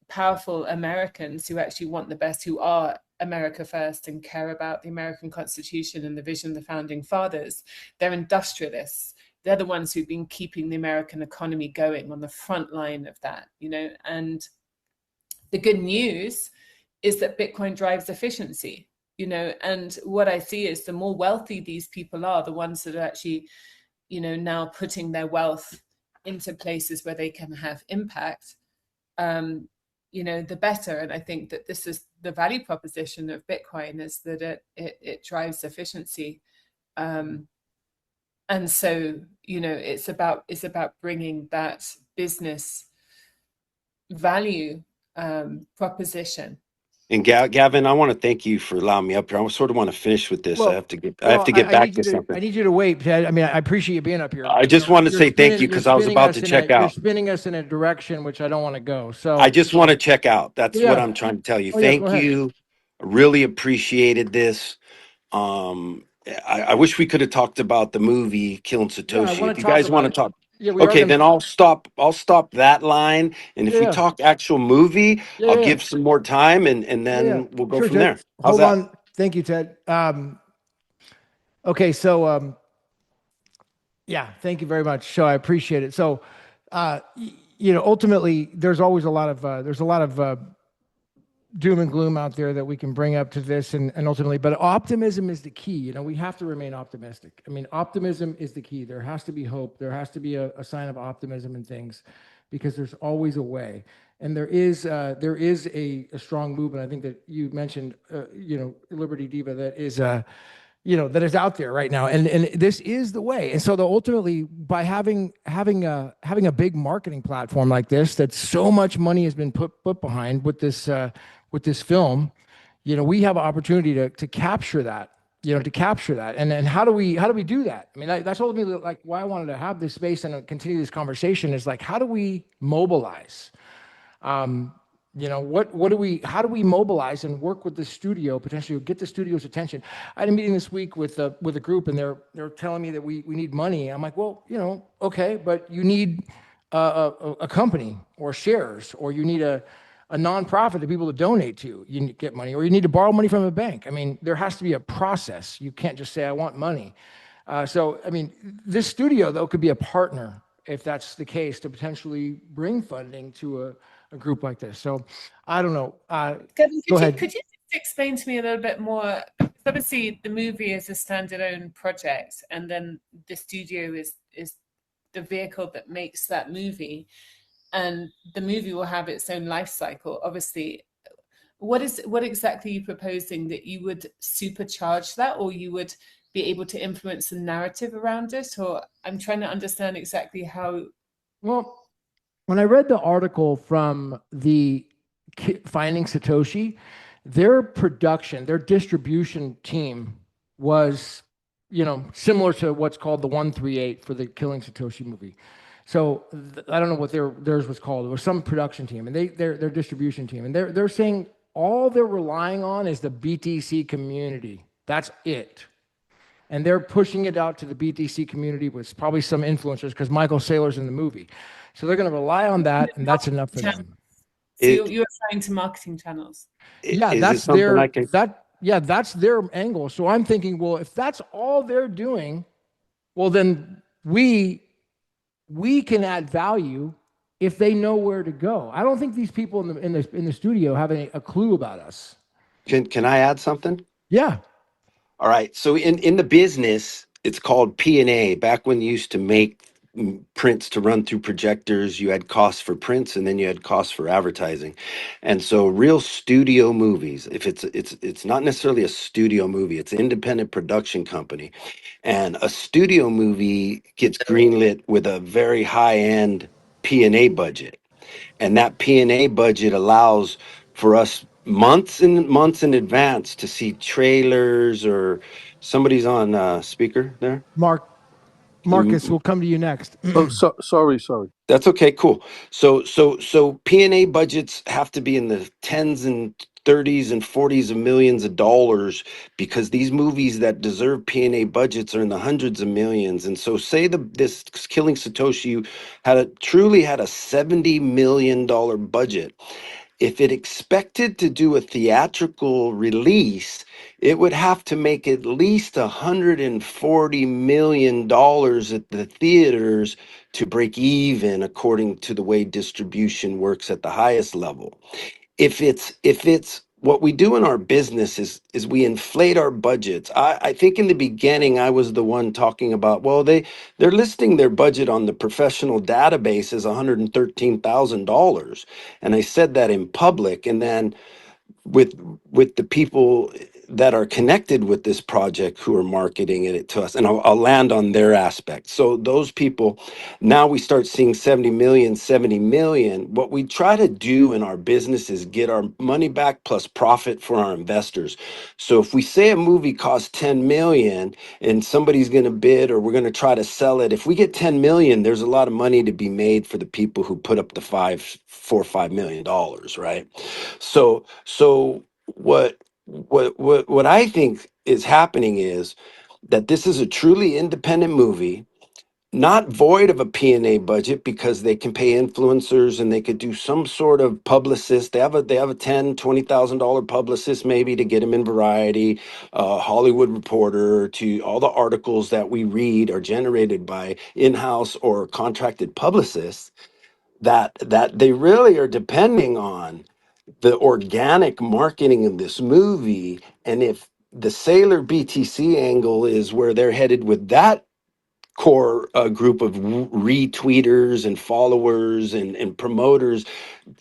powerful Americans who actually want the best, who are America first and care about the American Constitution and the vision of the founding fathers, they're industrialists. They're the ones who've been keeping the American economy going on the front line of that, and the good news is that Bitcoin drives efficiency, and what I see is the more wealthy these people are, the ones that are actually, now putting their wealth into places where they can have impact, the better. And I think that this is the value proposition of Bitcoin, is that it drives efficiency. And so, it's about bringing that business value proposition. And Gavin, I want to thank you for allowing me up here. I sort of want to finish with this. Well, I have to get back to something. I need you to wait, Ted. I mean, I appreciate you being up here. I just want to say thank you because I was about to check out. You're spinning us in a direction which I don't want to go. So I just want to check out. That's what I'm trying to tell you. Thank you. I really appreciated this. I wish we could have talked about the movie Killing Satoshi. If you guys want to talk, okay, then I'll stop that line. And if we talk actual movie, I'll give some more time and then we'll go from Ted. there. Hold on. Thank you, Ted. Okay, so thank you very much. So I appreciate it. So ultimately, there's always a lot of doom and gloom out there that we can bring up to this, and ultimately, but optimism is the key. We have to remain optimistic. I mean, optimism is the key. There has to be hope. There has to be a sign of optimism in things, because there's always a way. And there is a strong movement. I think that you mentioned, Liberty Diva, that is that is out there right now, and this is the way. And so, ultimately, by having a big marketing platform like this, that so much money has been put behind with this film, we have an opportunity to capture that. And how do we do that? I mean, that's ultimately like why I wanted to have this space and continue this conversation, is like, how do we mobilize? How do we mobilize and work with the studio, potentially get the studio's attention? I had a meeting this week with a group, and they're telling me that we need money. I'm like, well, okay, but you need a company or shares, or you need a nonprofit to people to donate to. You need to get money, or you need to borrow money from a bank. I mean, there has to be a process. You can't just say, I want money. So, I mean, this studio, though, could be a partner, if that's the case, to potentially bring funding to a group like this. So I don't know. Gavin, Go ahead. Could you just explain to me a little bit more? Obviously, the movie is a standalone project, and then the studio is the vehicle that makes that movie, and the movie will have its own life cycle. Obviously, what exactly are you proposing, that you would supercharge that, or you would be able to influence the narrative around it? Or I'm trying to understand exactly how. Well, when I read the article from the Finding Satoshi, their distribution team was, similar to what's called the 138 for the Killing Satoshi movie. So I don't know what theirs was called. It was some production team, and their distribution team, and they're saying all they're relying on is the BTC community. That's it. And they're pushing it out to the BTC community with probably some influencers, because Michael Saylor's in the movie. So they're going to rely on that, and that's enough for them. So you're referring to marketing channels. Yeah, that's their angle. So I'm thinking, well, if that's all they're doing, well, then we can add value if they know where to go. I don't think these people in the studio have a clue about us. Can I add something? Yeah. All right. So in the business, it's called P&A. Back when you used to make prints to run through projectors, you had costs for prints, and then you had costs for advertising. And so real studio movies, if it's not necessarily a studio movie, it's an independent production company. And a studio movie gets greenlit with a very high-end P&A budget. And that P&A budget allows for us months and months in advance to see trailers, or somebody's on speaker there. Marcus, we'll come to you next. Sorry. That's okay, cool. So P&A budgets have to be in the tens and 30s and 40s of millions of dollars, because these movies that deserve P&A budgets are in the hundreds of millions. And so say this Killing Satoshi truly had a $70 million budget. If it expected to do a theatrical release, it would have to make at least $140 million at the theaters to break even, according to the way distribution works at the highest level. If it's what we do in our business is we inflate our budgets. I think in the beginning I was the one talking about, well, they're listing their budget on the professional database as $113,000, and I said that in public, and then with the people that are connected with this project who are marketing it to us, and I'll land on their aspect. So those people, now we start seeing 70 million. What we try to do in our business is get our money back plus profit for our investors. So if we say a movie costs 10 million and somebody's going to bid, or we're going to try to sell it, if we get 10 million, there's a lot of money to be made for the people who put up the $5 million, right? So what I think is happening is that this is a truly independent movie, not void of a P&A budget, because they can pay influencers and they could do some sort of publicist. They have a $10,000-$20,000 publicist maybe to get them in Variety, Hollywood Reporter. To all the articles that we read are generated by in-house or contracted publicists. that they really are depending on the organic marketing of this movie. And if the Sailor BTC angle is where they're headed with that core group of retweeters and followers and promoters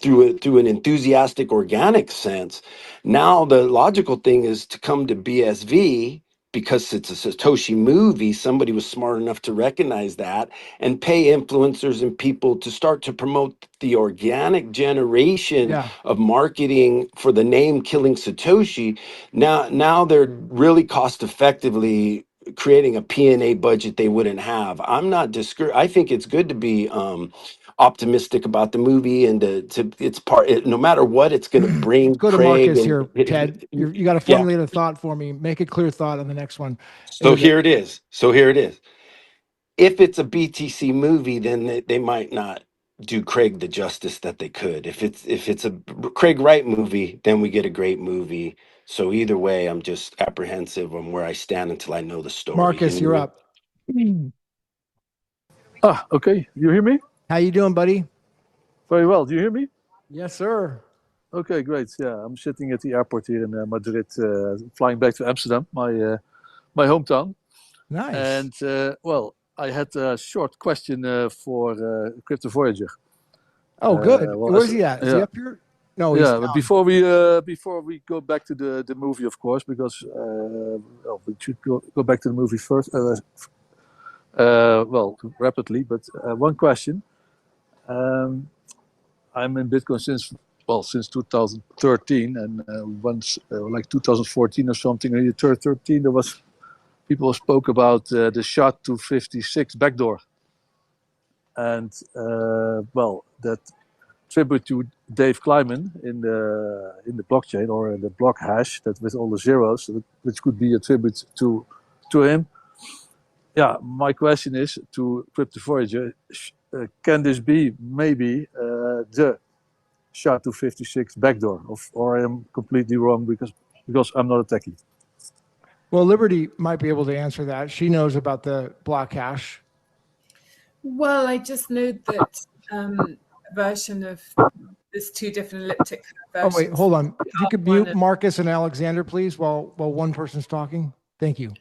through an enthusiastic organic sense, now the logical thing is to come to BSV because it's a Satoshi movie. Somebody was smart enough to recognize that and pay influencers and people to start to promote the organic generation Yeah. of marketing for the name Killing Satoshi. Now they're really cost effectively creating a P&A budget they wouldn't have. I'm not discouraged. I think it's good to be optimistic about the movie and to it's part no matter what it's going to Let's bring go to Craig Marcus and here, Ted. You got to yeah. formulate a thought for me. Make a clear thought on the next one. So here it is. If it's a BTC movie, then they might not do Craig the justice that they could. If it's a Craig Wright movie, then we get a great movie. So either way, I'm just apprehensive on where I stand until I know the story. Marcus, you're up. Okay. You hear me? How you doing, buddy? Very well. Do you hear me? Yes, sir. Okay, great. Yeah, I'm sitting at the airport here in Madrid, flying back to Amsterdam, my hometown. Nice. And well, I had a short question for Crypto Voyager. Good. well, Where's he at? Is he yeah. up here? No, he's Yeah, but down. before we go back to the movie, of course, because well, we should go back to the movie first. Well, rapidly, but one question. I'm in Bitcoin since 2013, and once like 2014 or something, in 2013 there was people spoke about the SHA-256 backdoor, and well, that tribute to Dave Kleiman in the blockchain or the block hash that with all the zeros, which could be a tribute to him. Yeah, my question is to Crypto Voyager: can this be maybe the SHA-256 backdoor, or I am completely wrong because I'm not a techie? Well, Liberty might be able to answer that. She knows about the block hash. Well, I just know that a version of there's two different elliptic versions. Oh, wait, hold on. If you could One mute Marcus and Alexander, please, while one person's talking. Thank you.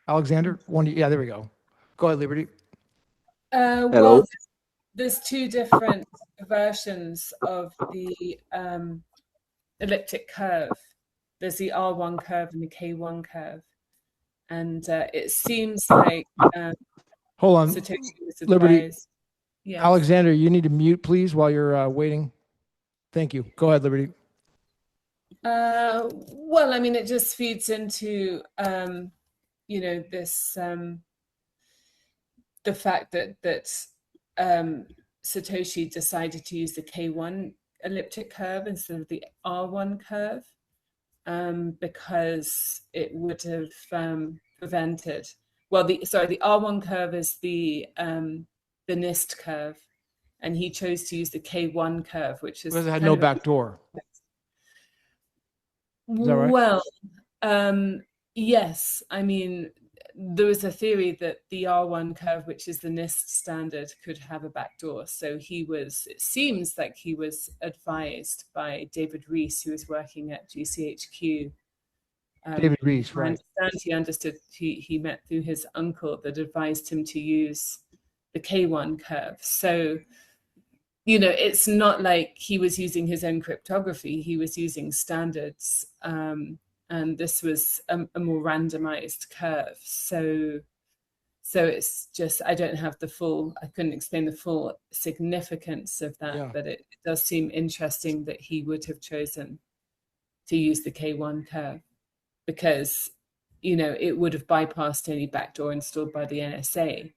Alexander, yeah, there we go. Go ahead, Liberty. Well, there's two different versions of the elliptic curve. There's the R1 curve and the K1 curve. And it seems like hold on, Satoshi was Liberty. Yes. Alexander, you need to mute, please, while you're waiting. Thank you. Go ahead, Liberty. Well, I mean, it just feeds into, you know, this the fact that Satoshi decided to use the K1 elliptic curve instead of the R1 curve, because it would have prevented. Well, the R1 curve is the NIST curve, and he chose to use the K1 curve, which is because it had no backdoor. Is that right? Well, yes. I mean, there was a theory that the R1 curve, which is the NIST standard, could have a backdoor. So it seems like he was advised by David Rees, who was working at GCHQ. David Rees, right. I understand he met through his uncle that advised him to use the K1 curve. So, you know, it's not like he was using his own cryptography. He was using standards. And this was a more randomized curve. So it's just, I couldn't explain the full significance of that, but it does seem interesting that he would have chosen to use the K1 curve because, you know, it would have bypassed any backdoor installed by the NSA.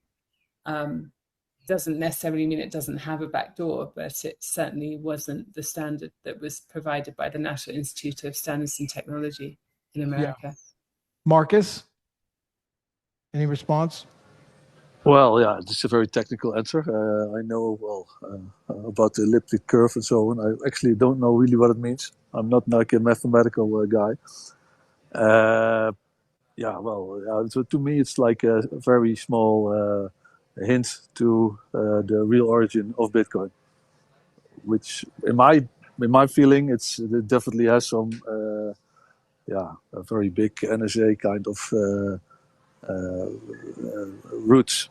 Doesn't necessarily mean it doesn't have a backdoor, but it certainly wasn't the standard that was provided by the National Institute of Standards and Technology in America. Yeah. Marcus, any response? Well, yeah, it's a very technical answer. I know about the elliptic curve and so on. I actually don't know really what it means. I'm not like a mathematical guy. So to me, it's like a very small hint to the real origin of Bitcoin. which in my feeling, it definitely has some a very big NSA kind of roots.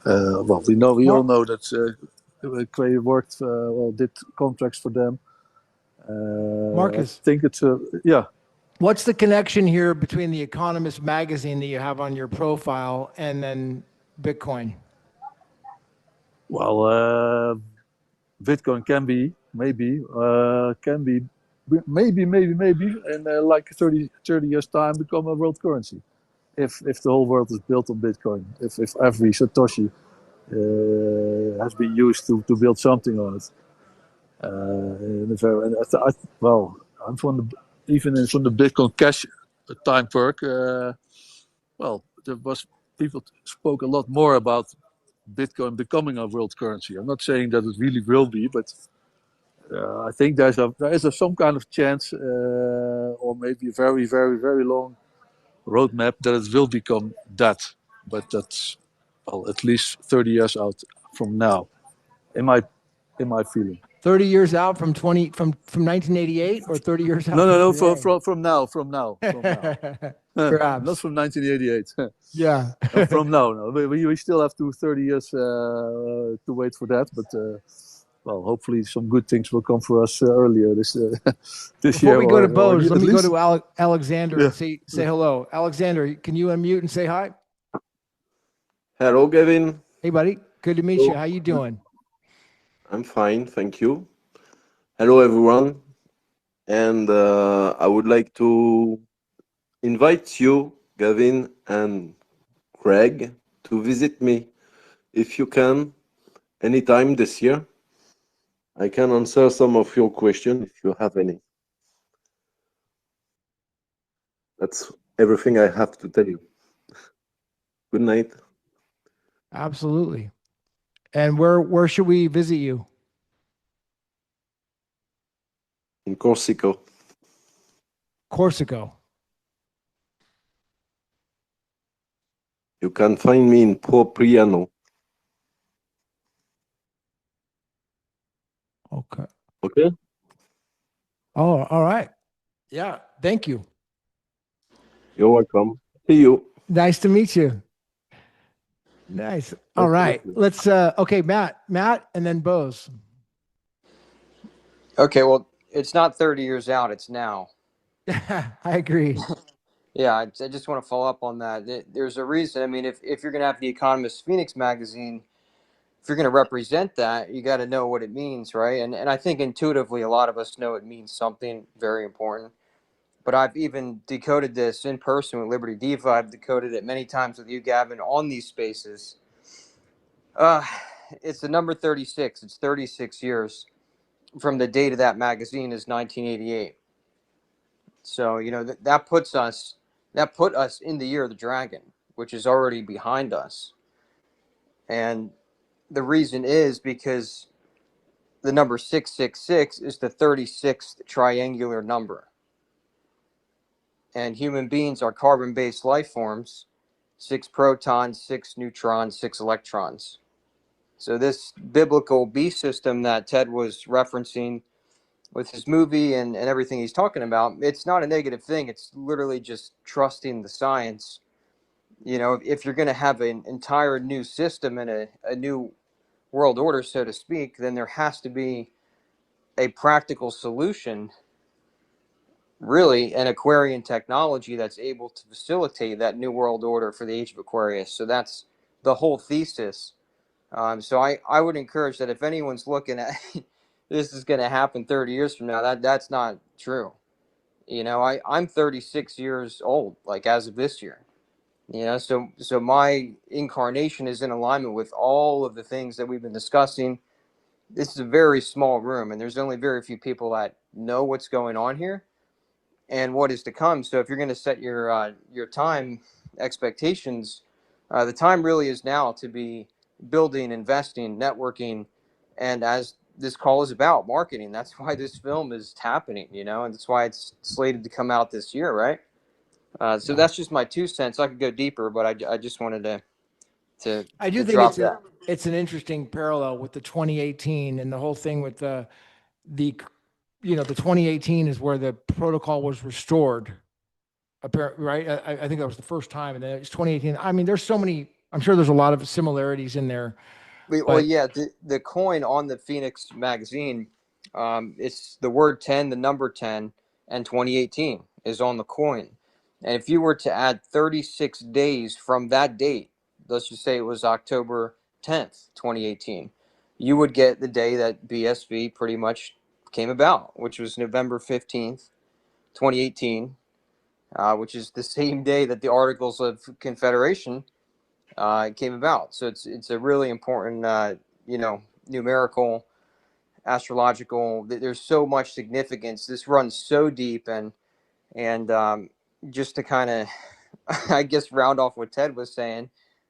Well, we all know that Quay worked, did contracts for them. Marcus, I think it's what's the connection here between the Economist magazine that you have on your profile and then Bitcoin? Well, Bitcoin can be maybe in like 30 years time become a world currency if the whole world is built on Bitcoin, if every Satoshi has been used to build something on it. I'm from the Bitcoin Cash time perk. There was people spoke a lot more about Bitcoin becoming a world currency. I'm not saying that it really will be, but I think there is some kind of chance, or maybe a very, very, very long roadmap that it will become that. But that's at least 30 years out from now, in my feeling. 30 years out from 1988, or 30 years out No, from now. Perhaps. Not from 1988. Yeah. From now. No. We still have 30 years to wait for that, but hopefully some good things will come for us earlier this Before year. we go to Bose, let me go to Alexander and say hello. Alexander, can you unmute and say hi? Hello, Gavin. Hey, buddy. Good to meet you. How you doing? I'm fine, thank you. Hello, everyone. And I would like to invite you, Gavin and Craig, to visit me if you can, anytime this year. I can answer some of your questions if you have any. That's everything I have to tell you. Good night. Absolutely. And where should we visit you? In Corsica. Corsica. You can find me in Propriano. Okay. Okay? Oh, all right. Yeah. Thank you. You're welcome. See you. Nice to meet you. Nice. All right. Let's okay, Matt, and then Bose. Okay, well, it's not 30 years out, it's now. I agree. Yeah, I just want to follow up on that. There's a reason. I mean, if you're going to have the Economist Phoenix magazine, if you're going to represent that, you got to know what it means, right? And I think intuitively a lot of us know it means something very important. But I've even decoded this in person with Liberty Diva. I've decoded it many times with you, Gavin, on these spaces. It's the number 36. It's 36 years from the date of that magazine is 1988. So, you know, that put us in the year of the dragon, which is already behind us. And the reason is because the number 666 is the 36th triangular number. And human beings are carbon-based life forms, 6 protons, 6 neutrons, 6 electrons. So this biblical beast system that Ted was referencing with his movie and everything he's talking about, it's not a negative thing. It's literally just trusting the science. You know, if you're going to have an entire new system and a new world order, so to speak, then there has to be a practical solution, really, an Aquarian technology that's able to facilitate that new world order for the age of Aquarius. So that's the whole thesis. So I would encourage that if anyone's looking at this is going to happen 30 years from now, that's not true. You know, I'm 36 years old, like as of this year. You know, so my incarnation is in alignment with all of the things that we've been discussing. This is a very small room, and there's only very few people that know what's going on here and what is to come. So if you're going to set your time expectations, the time really is now to be building, investing, networking, and as this call is about, marketing. That's why this film is happening, you know, and that's why it's slated to come out this year, right? So that's just my 2 cents. I could go deeper, but I just wanted to I do think drop that. it's an interesting parallel with the 2018 and the whole thing with the the 2018 is where the protocol was restored. Apparently, right? I think that was the first time, and then it's 2018. I mean, there's so many. I'm sure there's a lot of similarities in there. Well, But yeah, the coin on the Phoenix magazine, it's the word 10, the number 10, and 2018 is on the coin. And if you were to add 36 days from that date, let's just say it was October 10th, 2018, you would get the day that BSV pretty much came about, which was November 15th, 2018, which is the same day that the Articles of Confederation came about. So it's a really important, numerical, astrological. There's so much significance. This runs so deep, and just to kind of, I guess, round off what Ted was saying.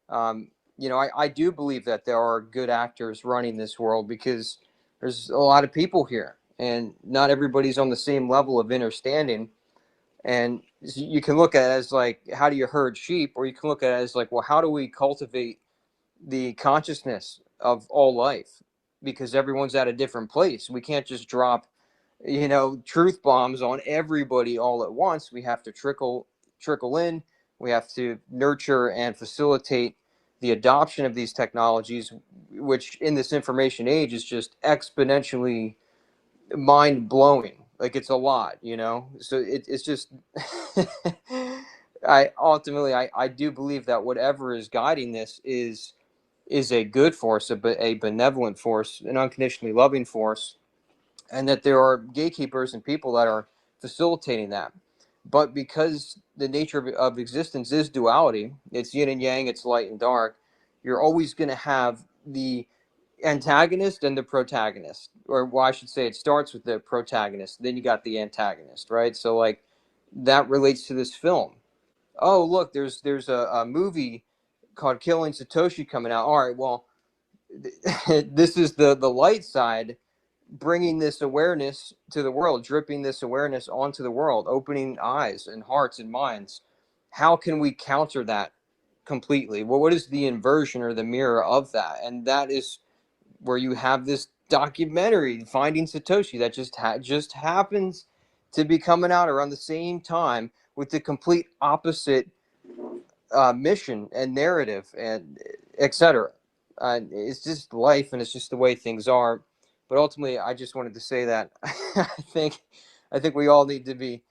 I do believe that there are good actors running this world because there's a lot of people here, and not everybody's on the same level of understanding. And you can look at it as like, how do you herd sheep? Or you can look at it as like, well, how do we cultivate the consciousness of all life? Because everyone's at a different place. We can't just drop, truth bombs on everybody all at once. We have to trickle in. We have to nurture and facilitate the adoption of these technologies, which in this information age is just exponentially mind blowing. Like, it's a lot, so it's just I do believe that whatever is guiding this is a good force, a benevolent force, an unconditionally loving force, and that there are gatekeepers and people that are facilitating that. But because the nature of existence is duality, it's yin and yang, it's light and dark, you're always going to have the antagonist and the protagonist. Or, well, I should say it starts with the protagonist, then you got the antagonist, right? So, like, that relates to this film. Oh, look, there's a movie called Killing Satoshi coming out. All right, well, this is the light side, bringing this awareness to the world, dripping this awareness onto the world, opening eyes and hearts and minds. How can we counter that completely? Well, what is the inversion or the mirror of that? And that is where you have this documentary, Finding Satoshi, that just happens to be coming out around the same time with the complete opposite mission and narrative and etc. It's just life, and it's just the way things are. But ultimately, I just wanted to say that I think we all need to be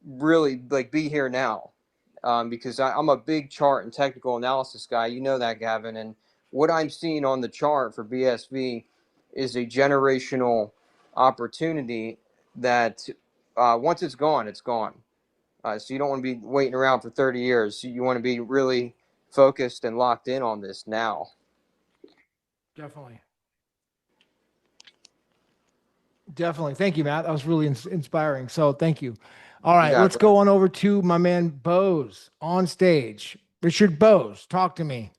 really, like, be here now, because I'm a big chart and technical analysis guy. You know that, Gavin. And what I'm seeing on the chart for BSV is a generational opportunity that once it's gone, it's gone. So you don't want to be waiting around for 30 years. You want to be really focused and locked in on this now. definitely. Definitely. Thank you, Matt. That was really inspiring. So thank you. All right, got it, let's go on over to my man Bose on stage. Richard Bose, talk to me.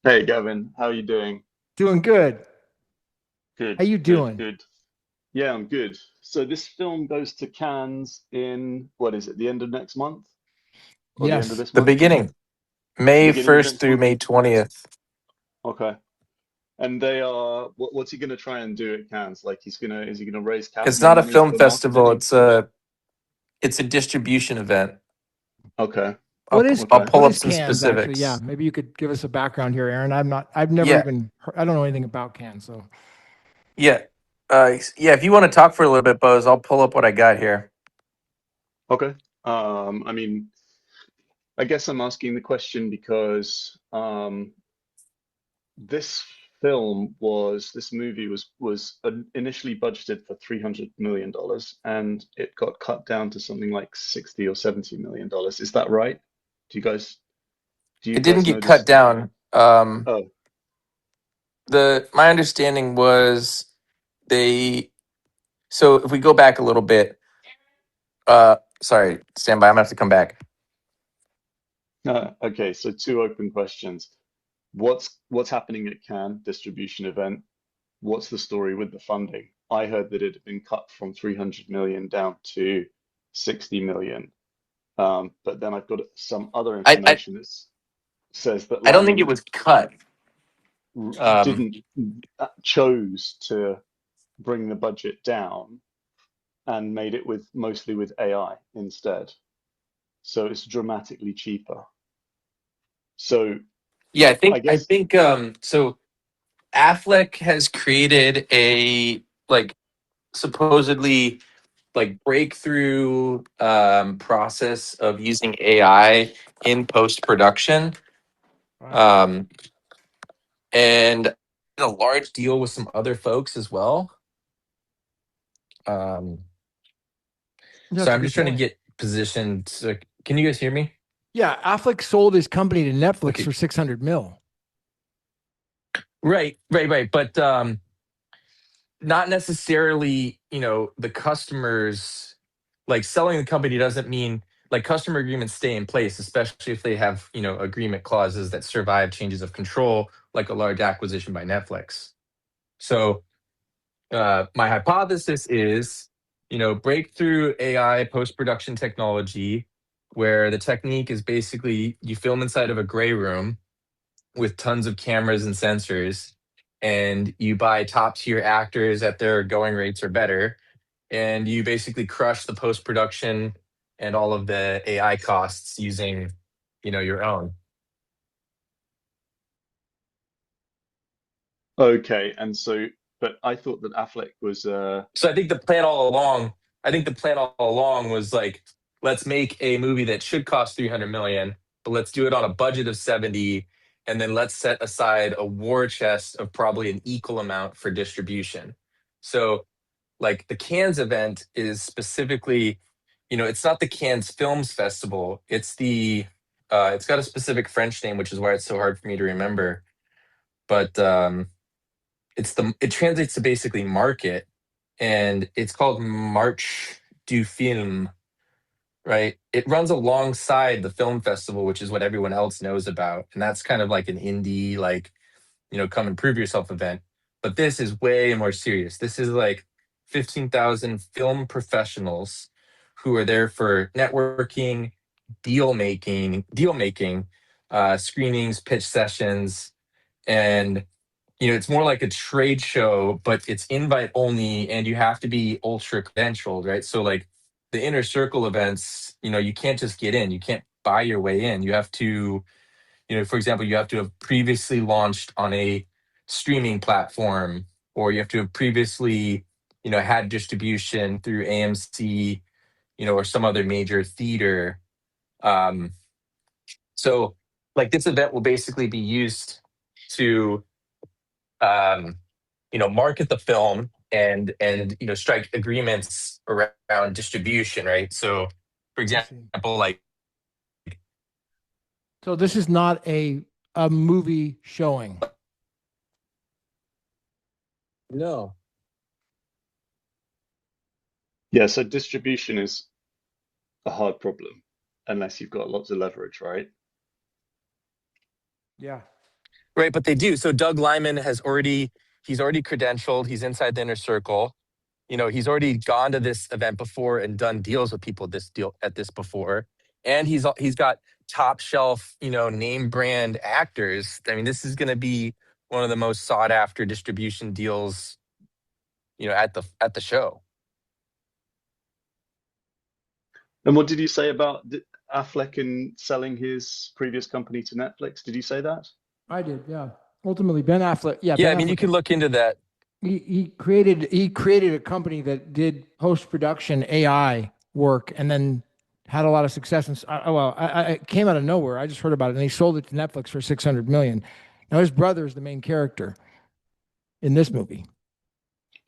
Hey Gavin, how are you doing? Doing good. Good, How you good, doing? good. Yeah, I'm good. So this film goes to Cannes in, what is it, the end of next month? Or the end of Yes. this The month? beginning, May Beginning of 1st next through month? May 20th. Okay. And they are, what's he gonna try and do at Cannes? Like is he gonna raise It's more not a money film for festival. marketing? It's a distribution event. Okay, What is I'll okay. pull what up is some Cannes actually? Yeah, specifics. maybe you could give us a background here, Aaron. I've never Yeah, even heard, I don't know anything about Cannes, so yeah, yeah. If you want to talk for a little bit, Bose, I'll pull up what I got here. Okay. I mean, I guess I'm asking the question because this movie was initially budgeted for $300 million, and it got cut down to something like 60 or $70 million. Is that right? Do you It didn't guys know get cut this? down. Oh, My understanding was they. So if we go back a little bit, sorry, stand by. I'm gonna have to come back. okay. So two open questions. What's happening at Cannes distribution event? What's the story with the funding? I heard that it had been cut from 300 million down to 60 million. But then I've got some other I, I, information that says that I don't think it Lyman was cut. Um, didn't chose to bring the budget down and made it mostly with AI instead. So it's dramatically cheaper. So Yeah, I I guess think so Affleck has created a like supposedly like breakthrough process of using AI in post production. Wow. Um and a large deal with some other folks as well. Um so That's a I'm good just trying to point. get positioned. So, can you guys hear me? Yeah, Affleck sold his company to Netflix Okay. for 600 mil. Right. But not necessarily, the customers like selling the company doesn't mean like customer agreements stay in place, especially if they have, agreement clauses that survive changes of control, like a large acquisition by Netflix. So my hypothesis is, breakthrough AI post-production technology, where the technique is basically you film inside of a gray room with tons of cameras and sensors, and you buy top tier actors at their going rates or better, and you basically crush the post production and all of the AI costs using, your own. okay, and so but I thought that Affleck was So I think the plan all along was like, let's make a movie that should cost 300 million, but let's do it on a budget of 70, and then let's set aside a war chest of probably an equal amount for distribution. So like the Cannes event is specifically, it's not the Cannes Films Festival. It's got a specific French name, which is why it's so hard for me to remember. But it translates to basically market, and it's called Marche du Film, right? It runs alongside the film festival, which is what everyone else knows about, and that's kind of like an indie, like, come and prove yourself event. But this is way more serious. This is like 15,000 film professionals who are there for networking, deal making, screenings, pitch sessions, and it's more like a trade show, but it's invite only, and you have to be ultra credentialed, right? So like the inner circle events, you can't just get in. You can't buy your way in. You have to, for example, you have to have previously launched on a streaming platform, or you have to have previously, had distribution through AMC, or some other major theater. Um, so like this event will basically be used to um, market the film and strike agreements around distribution, right? So, for I see. example, like So this is not a movie showing. no, yeah, so distribution is a hard problem unless you've got lots of leverage, right? Yeah. right, but they do. So Doug Lyman he's already credentialed. He's inside the inner circle. He's already gone to this event before and done deals with people at this before, and he's got top shelf, name brand actors. I mean, this is going to be one of the most sought after distribution deals, at the show. And what did you say about Affleck and selling his previous company to Netflix? Did you say that? I did. Yeah. Ultimately, Ben Affleck. Yeah, Yeah, Ben I mean, you Affleck. can look into that. He created a company that did post production AI work, and then had a lot of success. And it came out of nowhere. I just heard about it, and he sold it to Netflix for 600 million. Now his brother is the main character in this movie.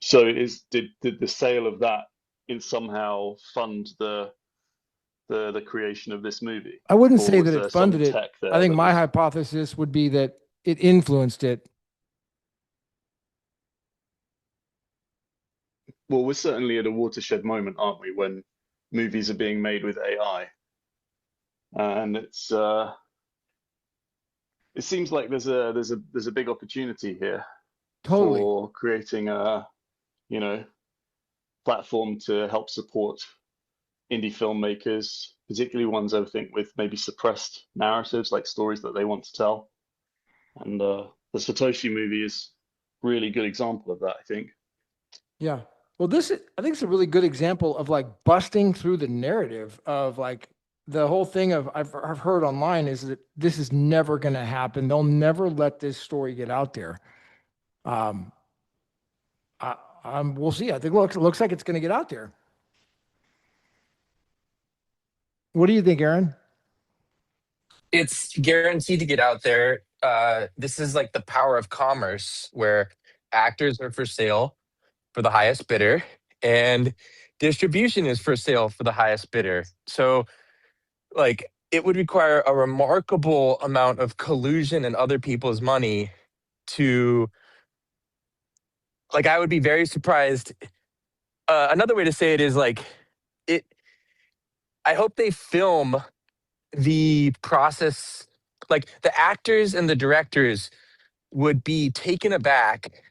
So did the sale of that in somehow fund the creation of this movie? I wouldn't Or say was that it there some funded it. tech I there think that my was hypothesis would be that it influenced it. well, we're certainly at a watershed moment, aren't we, when movies are being made with AI? And it seems like there's a big opportunity here Totally. for creating a, you know, platform to help support indie filmmakers, particularly ones I think with maybe suppressed narratives, like stories that they want to tell. And the Satoshi movie is really good example of that, I think. Yeah. Well, I think it's a really good example of like busting through the narrative of like the whole thing of I've heard online is that this is never going to happen. They'll never let this story get out there. Um, we'll see. I think looks like it's going to get out there. What do you think, Aaron? It's guaranteed to get out there. This is like the power of commerce, where actors are for sale for the highest bidder, and distribution is for sale for the highest bidder. So, like, it would require a remarkable amount of collusion and other people's money to, like, I would be very surprised. Another way to say it is like, it. I hope they film the process, like the actors and the directors would be taken aback,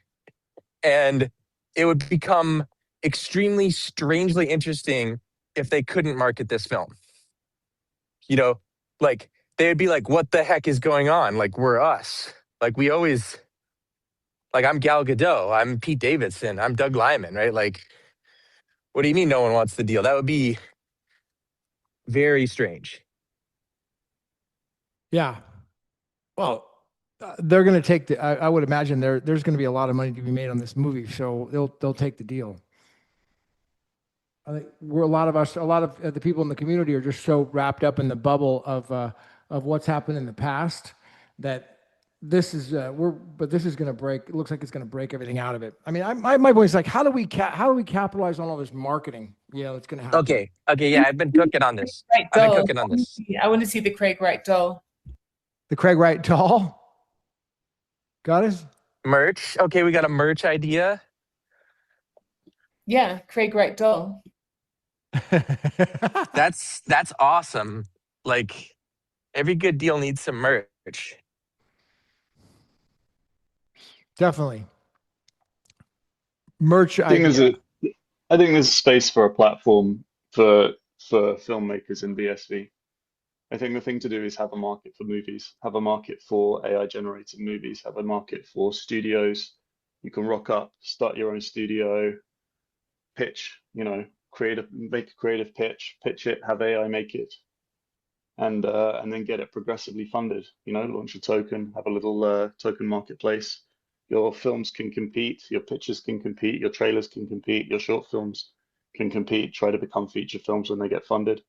and it would become extremely strangely interesting if they couldn't market this film. You know, like they would be like, what the heck is going on? Like, we're us. Like, we always, like, I'm Gal Gadot, I'm Pete Davidson, I'm Doug Lyman, right? Like, what do you mean no one wants the deal? That would be very strange. Yeah. Well, they're going to take the. I would imagine there's going to be a lot of money to be made on this movie, so they'll take the deal. I think we're a lot of the people in the community are just so wrapped up in the bubble of what's happened in the past that this is but this is going to break. It looks like it's going to break everything out of it. I mean, my point is like, how do we capitalize on all this marketing? That's going to happen. Okay, yeah, I've been cooking on this. Right I've been doll. cooking on this. I want to see the Craig Wright doll. The Craig Wright doll. Got it. Merch. Okay, we got a merch idea. Yeah, Craig Wright doll. That's awesome. Like, every good deal needs some merch. Definitely. Merch I think idea. I think there's space for a platform for filmmakers in BSV. I think the thing to do is have a market for movies, have a market for AI generated movies, have a market for studios. You can rock up, start your own studio, pitch, make a creative pitch it, have AI make it, and then get it progressively funded. Launch a token, have a little token marketplace. Your films can compete, your pitches can compete, your trailers can compete, your short films can compete. Try to become feature films when they get funded.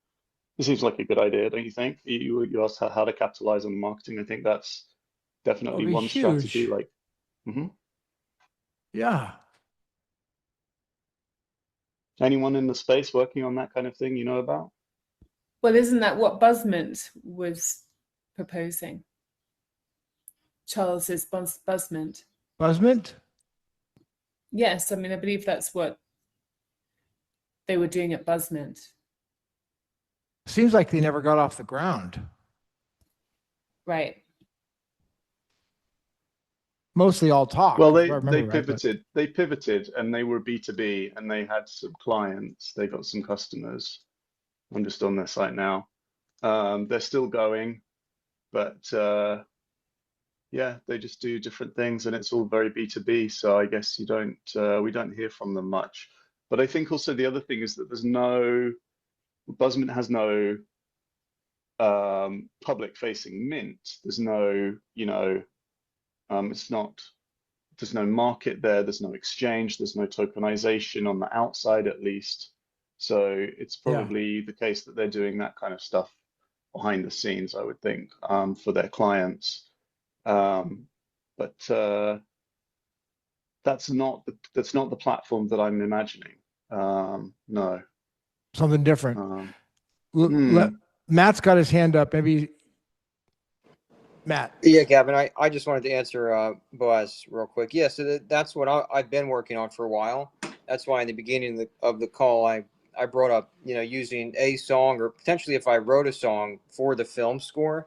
It seems like a good idea, don't you think? You asked how to capitalize on marketing. I think that's That'll definitely be one strategy. huge. Like, mhm. Yeah. Anyone in the space working on that kind of thing you know about? Well, isn't that what Buzzment was proposing? Charles's Buzzment. Buzzment? Yes, I mean, I believe that's what they were doing at Buzzment. Seems like they never got off the ground. Right. Mostly all talk. Well, if I they remember right, but pivoted. They pivoted, and they were B2B, and they had some clients. They got some customers. I'm just on their site now. They're still going, but yeah, they just do different things, and it's all very B2B. So I guess we don't hear from them much. But I think also the other thing is that Buzzment has no public-facing mint. There's no, it's not. There's no market there. There's no exchange. There's no tokenization on the outside, at least. So it's yeah. probably the case that they're doing that kind of stuff behind the scenes, I would think, for their clients. But that's not the platform that I'm imagining. No. Something different. Um, Matt's got his hand up. Maybe Matt. Yeah, Gavin, I just wanted to answer Boaz real quick. Yeah, so that's what I've been working on for a while. That's why in the beginning of the call, I brought up, using a song, or potentially if I wrote a song for the film score,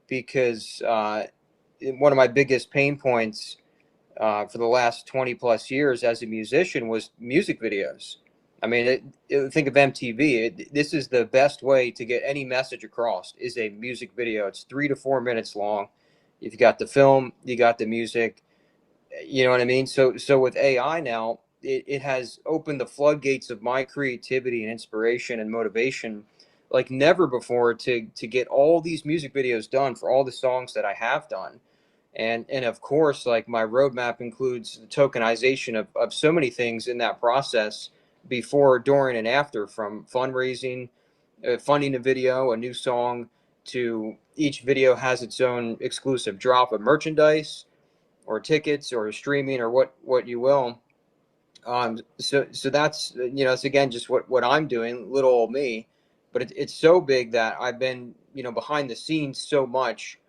because one of my biggest pain points for the last 20 plus years as a musician was music videos. I mean, think of MTV. This is the best way to get any message across, is a music video. It's 3 to 4 minutes long. You've got the film, you got the music. You know what I mean? So with AI now, it has opened the floodgates of my creativity and inspiration and motivation like never before to get all these music videos done for all the songs that I have done. And of course, like my roadmap includes the tokenization of so many things in that process before, during, and after, from fundraising, funding a video, a new song, to each video has its own exclusive drop of merchandise or tickets or streaming or what you will. So that's, it's again just what I'm doing, little old me, but it's so big that I've been, behind the scenes so much,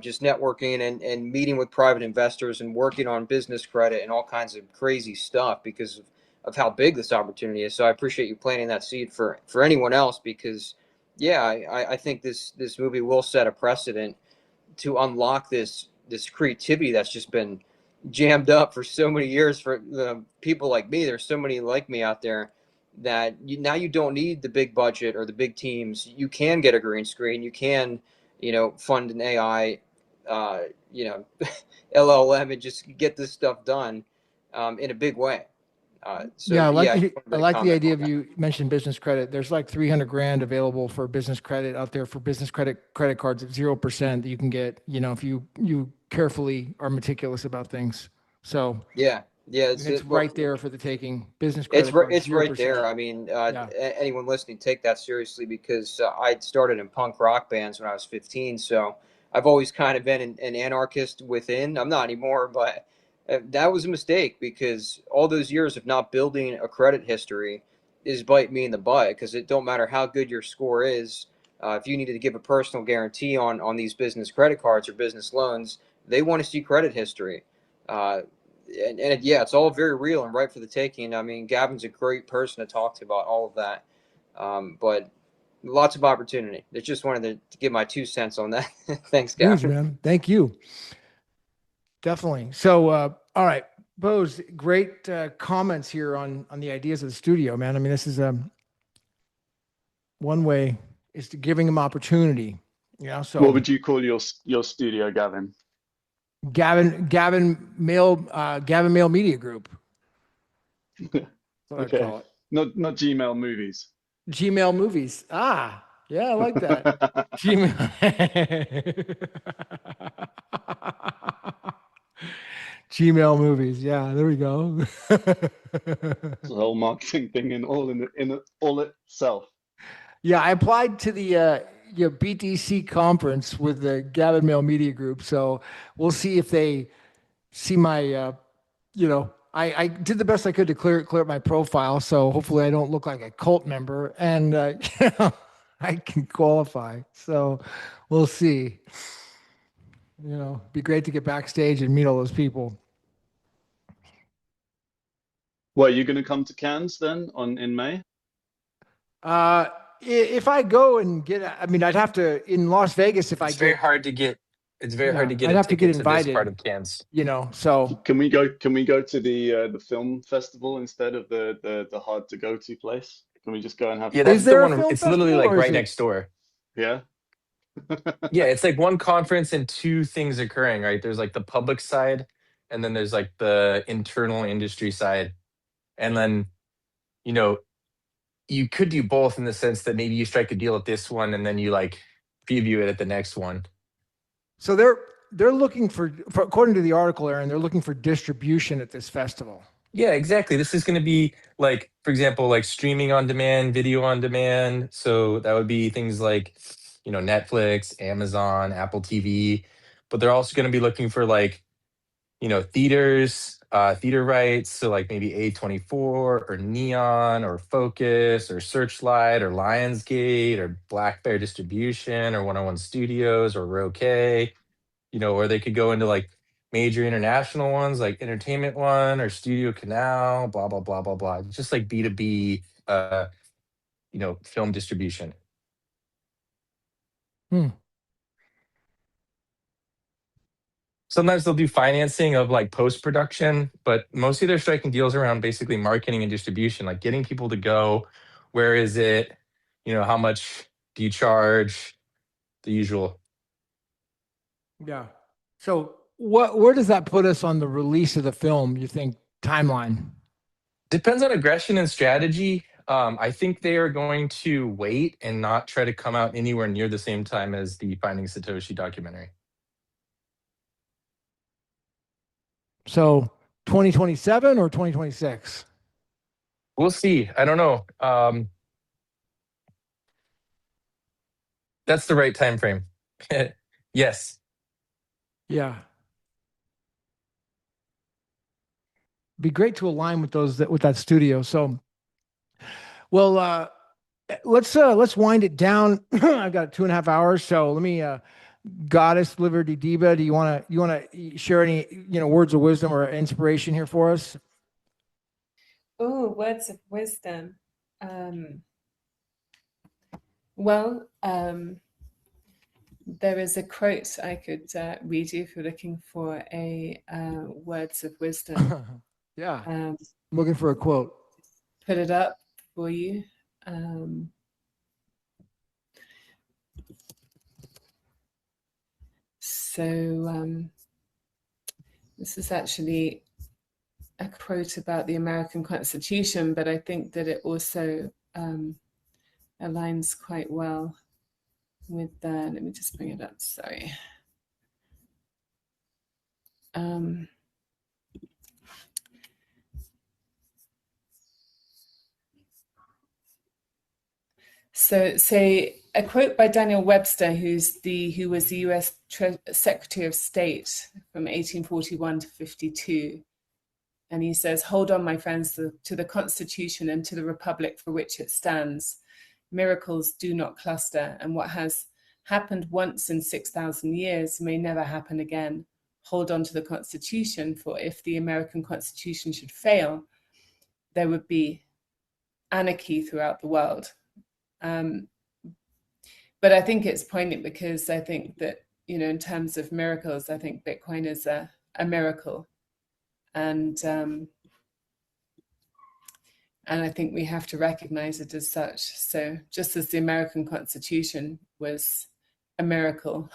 just networking and meeting with private investors and working on business credit and all kinds of crazy stuff because of how big this opportunity is. So I appreciate you planting that seed for anyone else, because yeah, I think this movie will set a precedent to unlock this creativity that's just been jammed up for so many years for the people like me. There's so many like me out there that now you don't need the big budget or the big teams. You can get a green screen. You can, fund an AI, uh, you know, LLM and just get this stuff done in a big way. So Yeah, yeah, I just I wanted to like the comment idea on of that. you mentioned business credit. There's like 300 grand available for business credit out there for business credit cards at 0% that you can get, if you carefully are meticulous about things. So, Yeah, yeah. and it's Well, right there for the taking. Business credit cards, it's right 0%. there. I mean, Yeah. anyone listening, take that seriously, because I started in punk rock bands when I was 15. So I've always kind of been an anarchist within. I'm not anymore, but that was a mistake, because all those years of not building a credit history is bite me in the butt. Because it don't matter how good your score is, if you needed to give a personal guarantee on these business credit cards or business loans, they want to see credit history. Uh, and yeah, it's all very real and right for the taking. I mean, Gavin's a great person to talk to about all of that. But lots of opportunity. I just wanted to give my 2 cents on that. Thanks, Huge, Gavin. man. Thank you. Definitely. So, all right, Bose, great comments here on the ideas of the studio, man. I mean, this is one way is to giving them opportunity. What So would you call your studio, Gavin? Gavin Mehl Media Group. That's what I'd Okay, call it. not Gmail movies. Gmail movies. Ah, yeah, I like that. Gmail. Gmail movies. Yeah, there we go. It's a whole marketing thing in all itself. Yeah, I applied to the BTC conference with the Gavin Mehl Media Group. So we'll see if they see my I did the best I could to clear up my profile. So hopefully I don't look like a cult member, and I can qualify. So we'll see. Be great to get backstage and meet all those people. Well, are you going to come to Cannes then in May? If I go and I mean, I'd have to in Las Vegas if I It's very get, hard to get. It's very hard to get I'd a have to get ticket to this part invited, of Cannes. so Can we go? Can we go to the film festival instead of the hard to go to place? Can we just go and have Yeah, is that's fun? the there a one. film It's literally festival like or is right it? next door. Yeah. Yeah, it's like one conference and two things occurring, right? There's like the public side, and then there's like the internal industry side. And then, you know, you could do both in the sense that maybe you strike a deal at this one and then you like preview it at the next one. So they're looking for according to the article, Aaron, they're looking for distribution at this festival. Yeah, exactly. This is going to be like, for example, like streaming on demand, video on demand. So that would be things like, Netflix, Amazon, Apple TV. But they're also going to be looking for like, theaters, theater rights. So like maybe A24 or Neon or Focus or Searchlight or Lionsgate or Black Bear Distribution or 101 Studios or Roque, or they could go into like major international ones like Entertainment One or Studio Canal, blah, blah, blah, blah, blah. It's just like B2B, film distribution. Hmm. Sometimes they'll do financing of like post production, but mostly they're striking deals around basically marketing and distribution, like getting people to go. Where is it? How much do you charge? The usual. Yeah. So where does that put us on the release of the film, you think, timeline? Depends on aggression and strategy. I think they are going to wait and not try to come out anywhere near the same time as the Finding Satoshi documentary. So 2027 or 2026? We'll see. I don't know. That's the right time frame. Yes. Yeah. Be great to align with those with that studio. So, well, let's wind it down. I've got 2.5 hours, so let me Goddess Liberty Diva, do you want to share any words of wisdom or inspiration here for us? Oh, words of wisdom. Well, there is a quote I could read you if you're looking for a words of wisdom. Yeah, I'm looking for a quote. Put it up for you. So this is actually a quote about the American Constitution, but I think that it also aligns quite well with let me just bring it up, sorry. So say a quote by Daniel Webster, who was the US Secretary of State from 1841 to 52. And he says, "Hold on, my friends, to the Constitution and to the Republic for which it stands. Miracles do not cluster, and what has happened once in 6,000 years may never happen again. Hold on to the Constitution, for if the American Constitution should fail, there would be anarchy throughout the world." But I think it's poignant because I think that, in terms of miracles, I think Bitcoin is a miracle. And I think we have to recognize it as such. So just as the American Constitution was a miracle,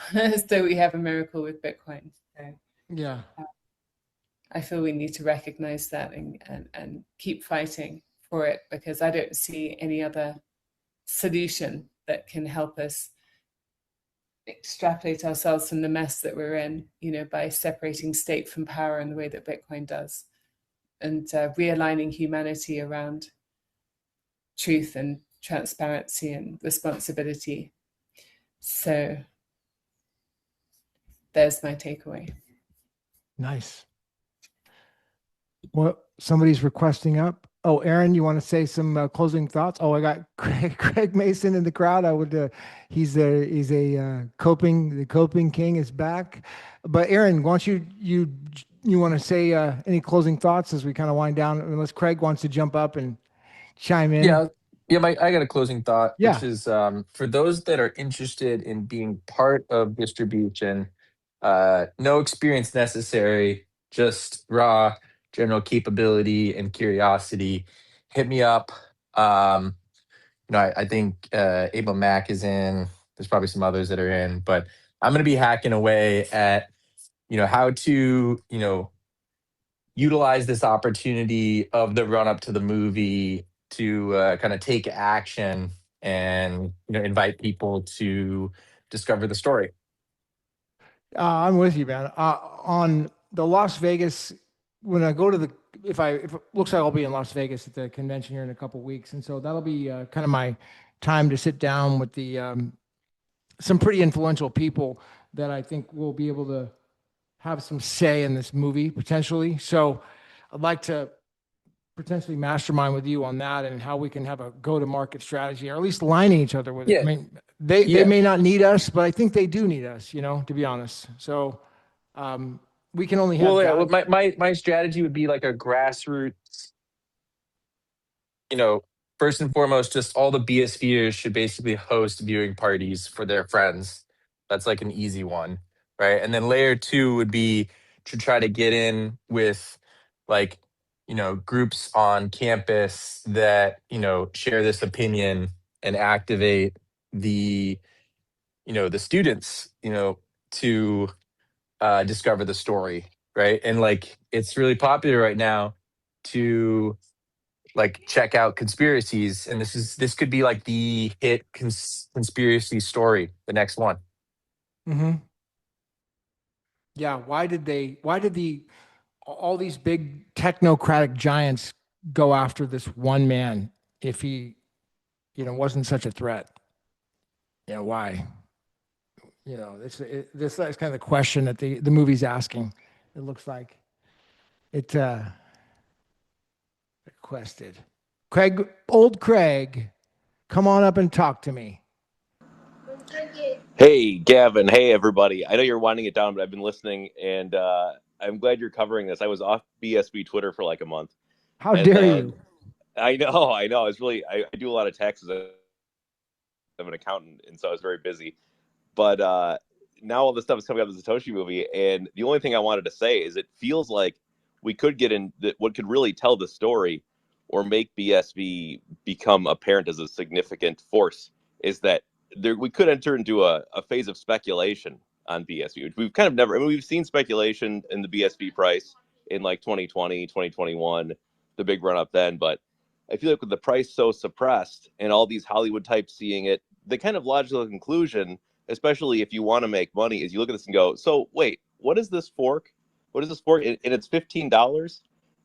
so we have a miracle with Bitcoin. So, yeah. I feel we need to recognize that and keep fighting for it, because I don't see any other solution that can help us extrapolate ourselves from the mess that we're in, by separating state from power in the way that Bitcoin does, and realigning humanity around truth and transparency and responsibility. So there's my takeaway. Nice. Well, somebody's requesting up. Oh, Aaron, you want to say some closing thoughts? Oh, I got Craig Mason in the crowd. I would. He's a coping. The coping king is back. But Aaron, why don't you want to say any closing thoughts as we kind of wind down? Unless Craig wants to jump up and chime in. Yeah. I got a closing thought, Yeah. which is for those that are interested in being part of distribution, no experience necessary, just raw general capability and curiosity. Hit me up. I think Able Mac is in. There's probably some others that are in, but I'm going to be hacking away at how to utilize this opportunity of the run up to the movie to kind of take action and invite people to discover the story. I'm with you, man. On the Las Vegas, when I go to if it looks like I'll be in Las Vegas at the convention here in a couple of weeks, and so that'll be kind of my time to sit down with the some pretty influential people that I think will be able to have some say in this movie potentially. So I'd like to potentially mastermind with you on that and how we can have a go-to-market strategy, or at least aligning each other with it. Yeah. I mean, they may not need us, but I think they do need us, to be honest. So we can only have my strategy would be like a grassroots, first and foremost, just all the BSVers should basically host viewing parties for their friends. That's like an easy one, right? And then layer two would be to try to get in with like, groups on campus that, share this opinion and activate the students, to discover the story, right? And like, it's really popular right now to like check out conspiracies, and this could be like the hit conspiracy story, the next one. Mm-hmm. Yeah. Why did all these big technocratic giants go after this one man if he, wasn't such a threat? Why? This is kind of the question that the movie's asking. It looks like it requested. Old Craig, come on up and talk to me. Hey, Gavin. Hey, everybody. I know you're winding it down, but I've been listening, and I'm glad you're covering this. I was off BSB Twitter for like a month. How And dare then you? I know. It's really, I do a lot of taxes. I'm an accountant, and so I was very busy. But now all this stuff is coming up with the Satoshi movie, and the only thing I wanted to say is it feels like we could get in what could really tell the story or make BSV become apparent as a significant force is that we could enter into a phase of speculation on BSV, which we've kind of never. I mean, we've seen speculation in the BSV price in like 2020, 2021, the big run up then, but I feel like with the price so suppressed and all these Hollywood types seeing it, the kind of logical conclusion, especially if you want to make money, is you look at this and go, so wait, what is this fork? What is this fork? And it's $15.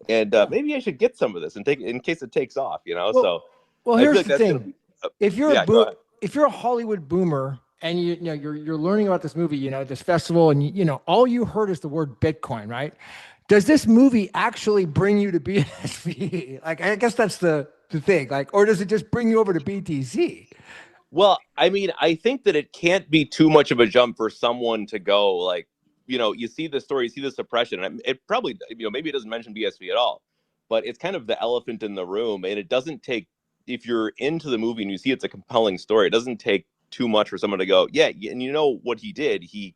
And maybe I should get some of this and take in case it takes off, Well, So well, I feel here's like the that's gonna thing. be If you're yeah, go ahead. if you're a Hollywood boomer and you're learning about this movie, this festival, and all you heard is the word Bitcoin, right? Does this movie actually bring you to BSV? Like, I guess that's the thing. Like, or does it just bring you over to BTC? Well, I mean, I think that it can't be too much of a jump for someone to go like, you see the story, you see the suppression, and it probably, maybe it doesn't mention BSV at all, but it's kind of the elephant in the room, and it doesn't take, if you're into the movie and you see it's a compelling story, it doesn't take too much for someone to go, yeah, and what he did, he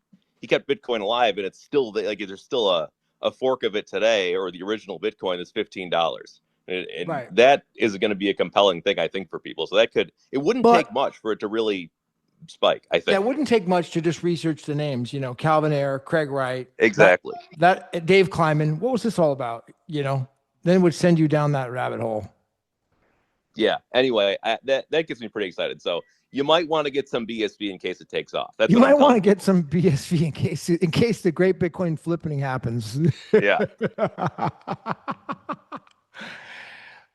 kept Bitcoin alive, and it's still like there's still a fork of it today, or the original Bitcoin is $15. And Right. that is going to be a compelling thing, I think, for people. So it wouldn't take much for it to really spike, I Yeah, think. it wouldn't take much to just research the names, Calvin Ayre, Craig Wright. Exactly. That Dave Kleiman. What was this all about? Then it would send you down that rabbit hole. Yeah. Anyway, that gets me pretty excited. So you might want to get some BSV in case it takes off. You might want to get some BSV in case the great Bitcoin flippening happens. Yeah.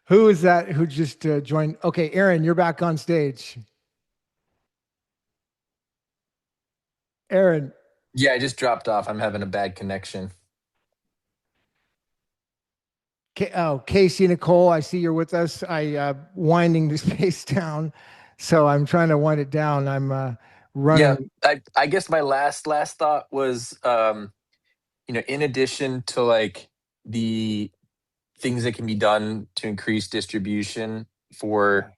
Who is that who just joined? Okay, Aaron, you're back on stage. Aaron. Yeah, I just dropped off. I'm having a bad connection. Casey, Nicole, I see you're with us. Winding the space down, so I'm trying to wind it down. I'm running. Yeah, I guess my last thought was, in addition to like the things that can be done to increase distribution for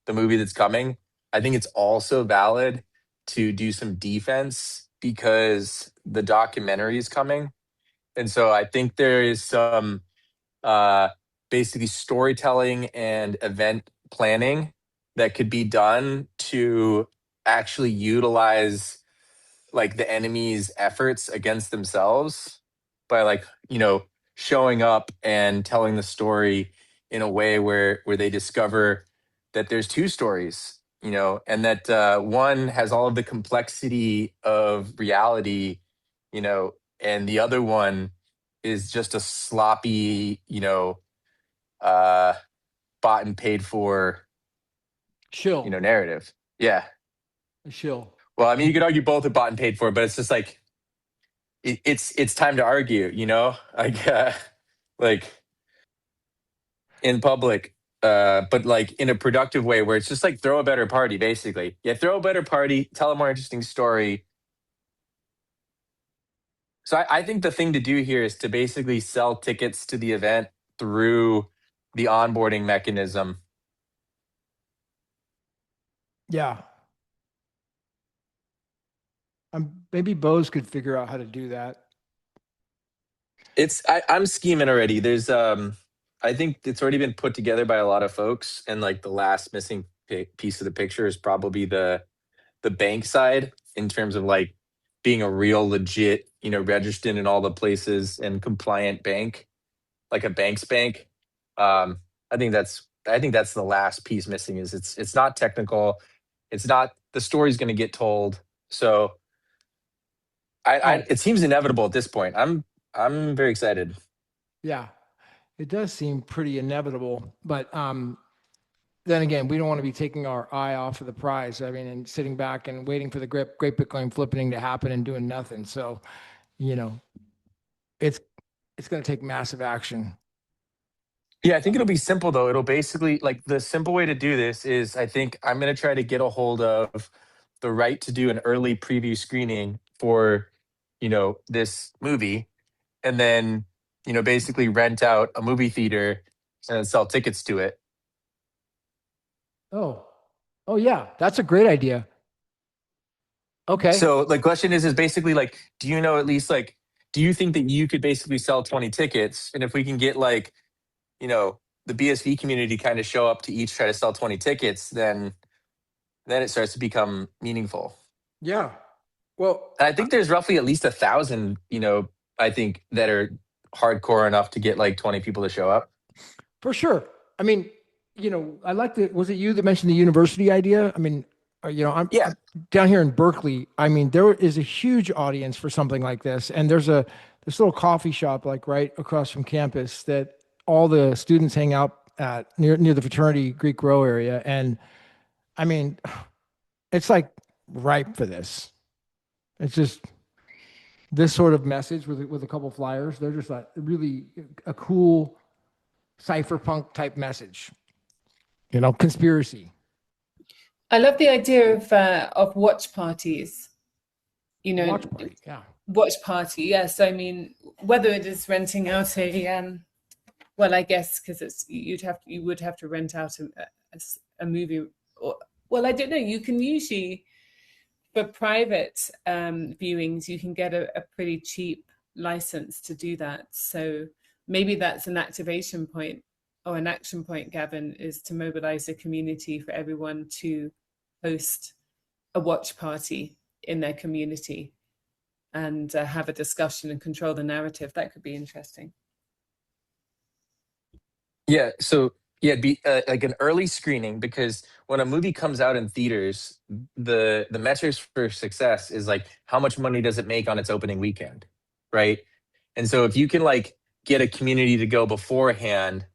the movie that's coming, I think it's also valid to do some defense because the documentary is coming. And so I think there is some uh, basically storytelling and event planning that could be done to actually utilize like the enemy's efforts against themselves by like showing up and telling the story in a way where they discover that there's two stories, and that one has all of the complexity of reality, and the other one is just a sloppy, uh bought and paid for Shill. narrative. Yeah. Shill. Well, I mean, you could argue both are bought and paid for, but it's just like it's time to argue, like in public, but like in a productive way where it's just like throw a better party, basically. Yeah, throw a better party, tell a more interesting story. So I think the thing to do here is to basically sell tickets to the event through the onboarding mechanism. Yeah. Maybe Bose could figure out how to do that. I'm scheming already. There's I think it's already been put together by a lot of folks, and like the last missing piece of the picture is probably the bank side in terms of like being a real legit, registered in all the places and compliant bank, like a bank's bank. I I think that's the last piece missing. Is it's not technical, it's not the story's going to get told. So it seems inevitable at this point. I'm very excited. Yeah, it does seem pretty inevitable, but then again, we don't want to be taking our eye off of the prize. I mean, and sitting back and waiting for the great Bitcoin flippening to happen and doing nothing. So, you know, it's going to take massive action. Yeah, I think it'll be simple though. It'll basically, like, the simple way to do this is, I think I'm going to try to get a hold of the right to do an early preview screening for, this movie, and then, basically rent out a movie theater and then sell tickets to it. Oh yeah, that's a great idea. Okay. So the question is basically like, do you know at least, like, do you think that you could basically sell 20 tickets? And if we can get, like, the BSV community kind of show up to each try to sell 20 tickets, then it starts to become meaningful. Yeah. Well, And I think there's roughly at least 1,000, I think, that are hardcore enough to get like 20 people to show up. For sure. I mean, I like was it you that mentioned the university idea? I mean, I'm down here in Berkeley. I mean, there is a huge audience for something like this. And there's this little coffee shop, like right across from campus, that all the students hang out at near the fraternity Greek Row area. And I mean, it's like ripe for this. It's just this sort of message with a couple flyers. They're just like really a cool cypherpunk type message, conspiracy. I love the idea of watch parties. Watch party, yeah. Watch party, yes. I mean, whether it is renting out well, I guess because you would have to rent out a movie, or, well, I don't know. You can usually, for private viewings, you can get a pretty cheap license to do that. So maybe that's an activation point or an action point, Gavin, is to mobilize a community for everyone to host a watch party in their community and have a discussion and control the narrative. That could be interesting. Yeah. So it'd be like an early screening, because when a movie comes out in theaters, the metrics for success is like, how much money does it make on its opening weekend, right? And so if you can like get a community to go beforehand,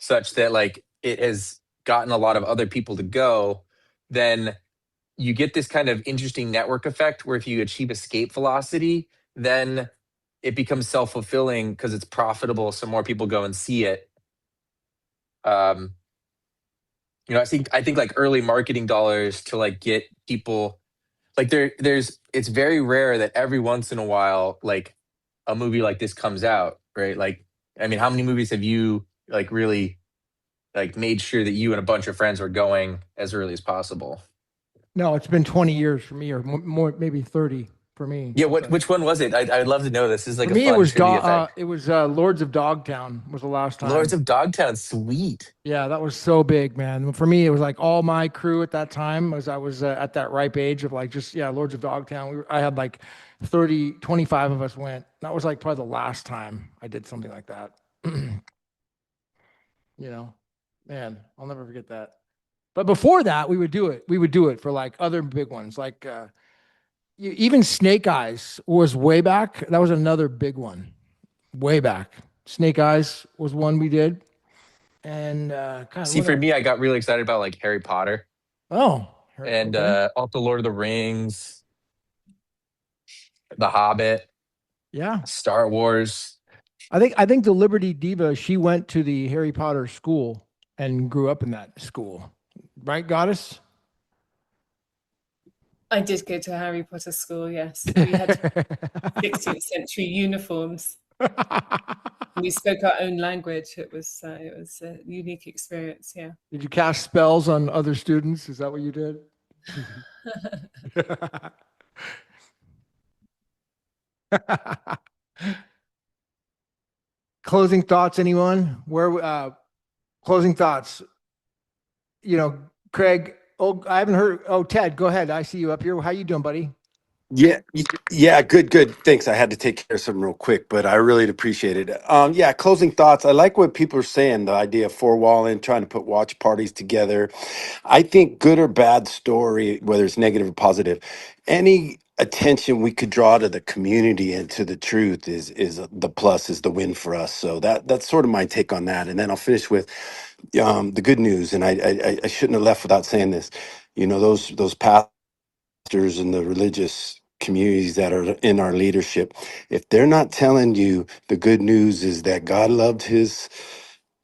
such that like it has gotten a lot of other people to go, then you get this kind of interesting network effect where if you achieve escape velocity, then it becomes self-fulfilling because it's profitable, so more people go and see it. I think like early marketing dollars to like get people, like it's very rare that every once in a while like a movie like this comes out, right? Like, I mean, how many movies have you like really like made sure that you and a bunch of friends were going as early as possible? No, it's been 20 years for me, or more, maybe 30 for me. Yeah, which one was it? I'd love to know. This is like for a me, fun it was trivia thing. it was Lords of Dogtown was the last time. Lords of Dogtown, sweet. Yeah, that was so big, man. For me, it was like all my crew at that time, as I was at that ripe age of like just Lords of Dogtown. I had like 25 of us went. That was like probably the last time I did something like that. Man, I'll never forget that. But before that, we would do it. We would do it for like other big ones, like even Snake Eyes was way back. That was another big one, way back. Snake Eyes was one we did. And see, for me, I got really excited about like Harry Potter. Oh, and also Lord of the Rings, The Hobbit, Star Wars. I think the Liberty Diva, she went to the Harry Potter school and grew up in that school, right, Goddess? I did go to Harry Potter school. Yes, we had 16th century uniforms. We spoke our own language. It was a unique experience. Yeah. Did you cast spells on other students? Is that what you did? Closing thoughts, anyone? Closing thoughts. Craig. Oh, I haven't heard. Oh, Ted, go ahead. I see you up here. How you doing, buddy? Yeah, good. Thanks. I had to take care of something real quick, but I really appreciate it. Yeah, closing thoughts. I like what people are saying, the idea of four walling, trying to put watch parties together. I think good or bad story, whether it's negative or positive, any attention we could draw to the community and to the truth is the plus, is the win for us. So that's sort of my take on that. And then I'll finish with the good news. And I shouldn't have left without saying this. You know, those pastors and the religious communities that are in our leadership, if they're not telling you the good news is that God loved his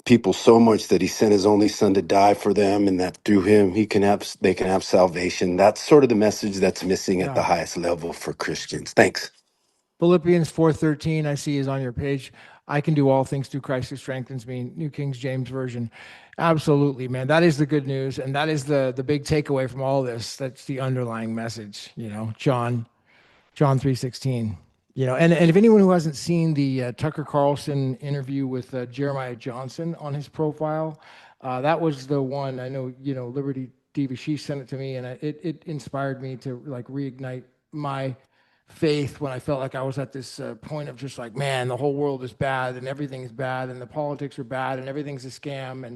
people so much that he sent his only son to die for them, and that through him they can have salvation, that's sort of the message that's missing at the Yeah. highest level for Christians. Thanks. Philippians 4:13, I see, is on your page. I can do all things through Christ who strengthens me. New King James Version. Absolutely, man. That is the good news, and that is the big takeaway from all this. That's the underlying message. You know, John 3:16. You know, and if anyone who hasn't seen the Tucker Carlson interview with Jeremiah Johnson on his profile, that was the one. I know, you know, Liberty Diva, she sent it to me, and it inspired me to like reignite my faith when I felt like I was at this point of just like, man, the whole world is bad and everything is bad and the politics are bad and everything's a scam.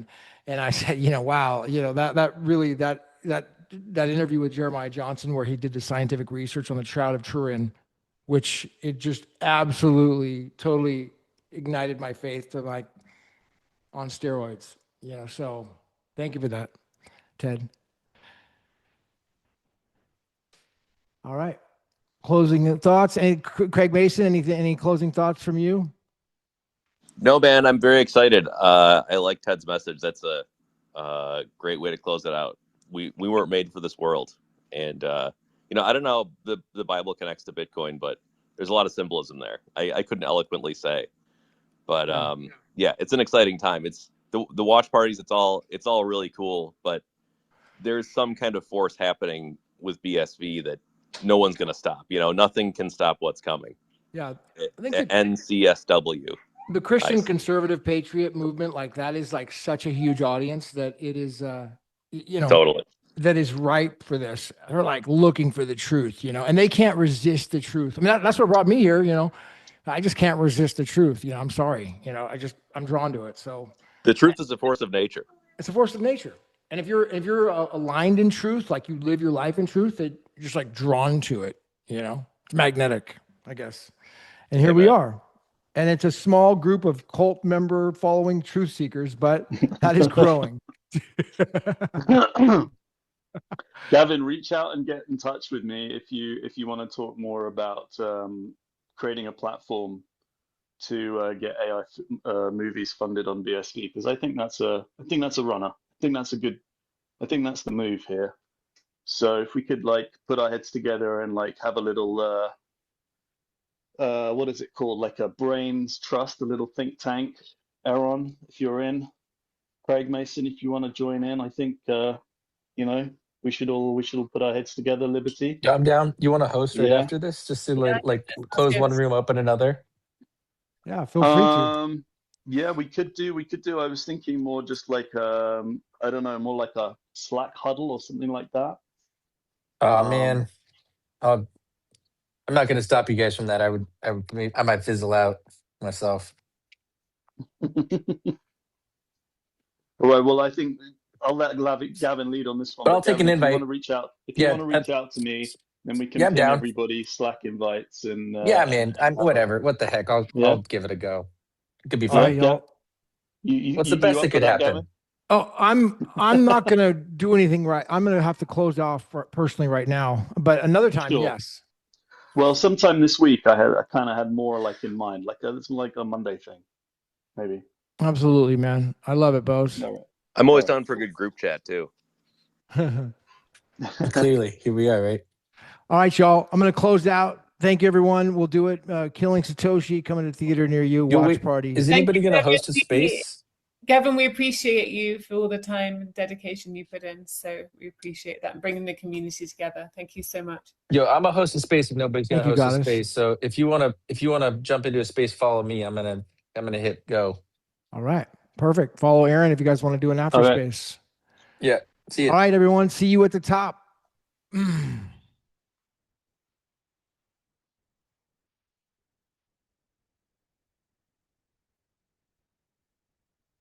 And I said, you know, wow, you know, that interview with Jeremiah Johnson where he did the scientific research on the Shroud of Turin, which it just absolutely, totally ignited my faith to like on steroids, you know. So thank you for that, Ted. All right. Closing thoughts. Any Craig Mason, any closing thoughts from you? No, man, I'm very excited. I like Ted's message. That's a great way to close it out. We weren't made for this world, and you know, I don't know how the Bible connects to Bitcoin, but there's a lot of symbolism there. I couldn't eloquently say, but yeah, it's an exciting time. It's the watch parties. It's all really cool, but there's some kind of force happening with BSV that no one's going to stop. You know, nothing can stop what's coming. Yeah, I think NCSW. the Christian conservative patriot movement, like that, is like such a huge audience that it is, you know, Totally. that is ripe for this. They're like looking for the truth, you know, and they can't resist the truth. I mean, that's what brought me here, you know. I just can't resist the truth, you know. I'm sorry, you know. I'm drawn to it. So The truth is a force of nature. it's a force of nature. And if you're aligned in truth, like you live your life in truth, that you're just like drawn to it, you know. It's magnetic, I guess. And here we Amen. are. And it's a small group of cult member following truth seekers, but that is growing. Gavin, reach out and get in touch with me if you want to talk more about creating a platform to get AI movies funded on BSV, because I think that's a runner. I think that's the move here. So if we could like put our heads together and like have a little what is it called, like a brains trust, a little think tank. Aaron, if you're in, Craig Mason, if you want to join in, I think you know, we should all put our heads together. Liberty, Yeah, I'm down. You want to host right yeah. after this, just to Yeah, like that sounds close good. one room, open another? Yeah, feel free to. Yeah, we could do. I was thinking more just like I don't know, more like a Slack huddle or something like that. Oh man, I'm not going to stop you guys from that. I might fizzle out myself. All right. Well, I think I'll let Gavin lead on this one. But I'll But take an Gavin, if you want invite. to reach out, Yeah, to me, then we can yeah, I'm ping down. everybody Slack invites and Yeah, man, I'm have a whatever. What the heck? I'll yeah, give it a go. It could be All yeah. right, fun. Gav, y'all. What's the you best up that for could that, Gavin? happen? Oh, I'm not gonna do anything right. I'm gonna have to close off personally right now. But another time, Sure. yes. Well, sometime this week, I kind of had more like in mind, like it's like a Monday thing, maybe. Absolutely, man. I love it, Bose. All right. I'm always All right. down for a Cool. good group chat too. All Clearly, here we are, right? right, y'all. I'm gonna close out. Thank you, everyone. We'll do it. Killing Satoshi coming to theater near you. Yo, Watch wait, party. is Thank anybody you, going to Gavin. host a space? Gavin, we appreciate you for all the time and dedication you put in. So we appreciate that and bringing the community together. Thank you so much. Yo, I'm a host a space if nobody's going Thank to you, host a Goddess. space. So if you want to jump into a space, follow me. I'm gonna hit go. All right, perfect. Follow Aaron if you guys want to do an after All right. space. Yeah. See you. All right, everyone. See you at the top.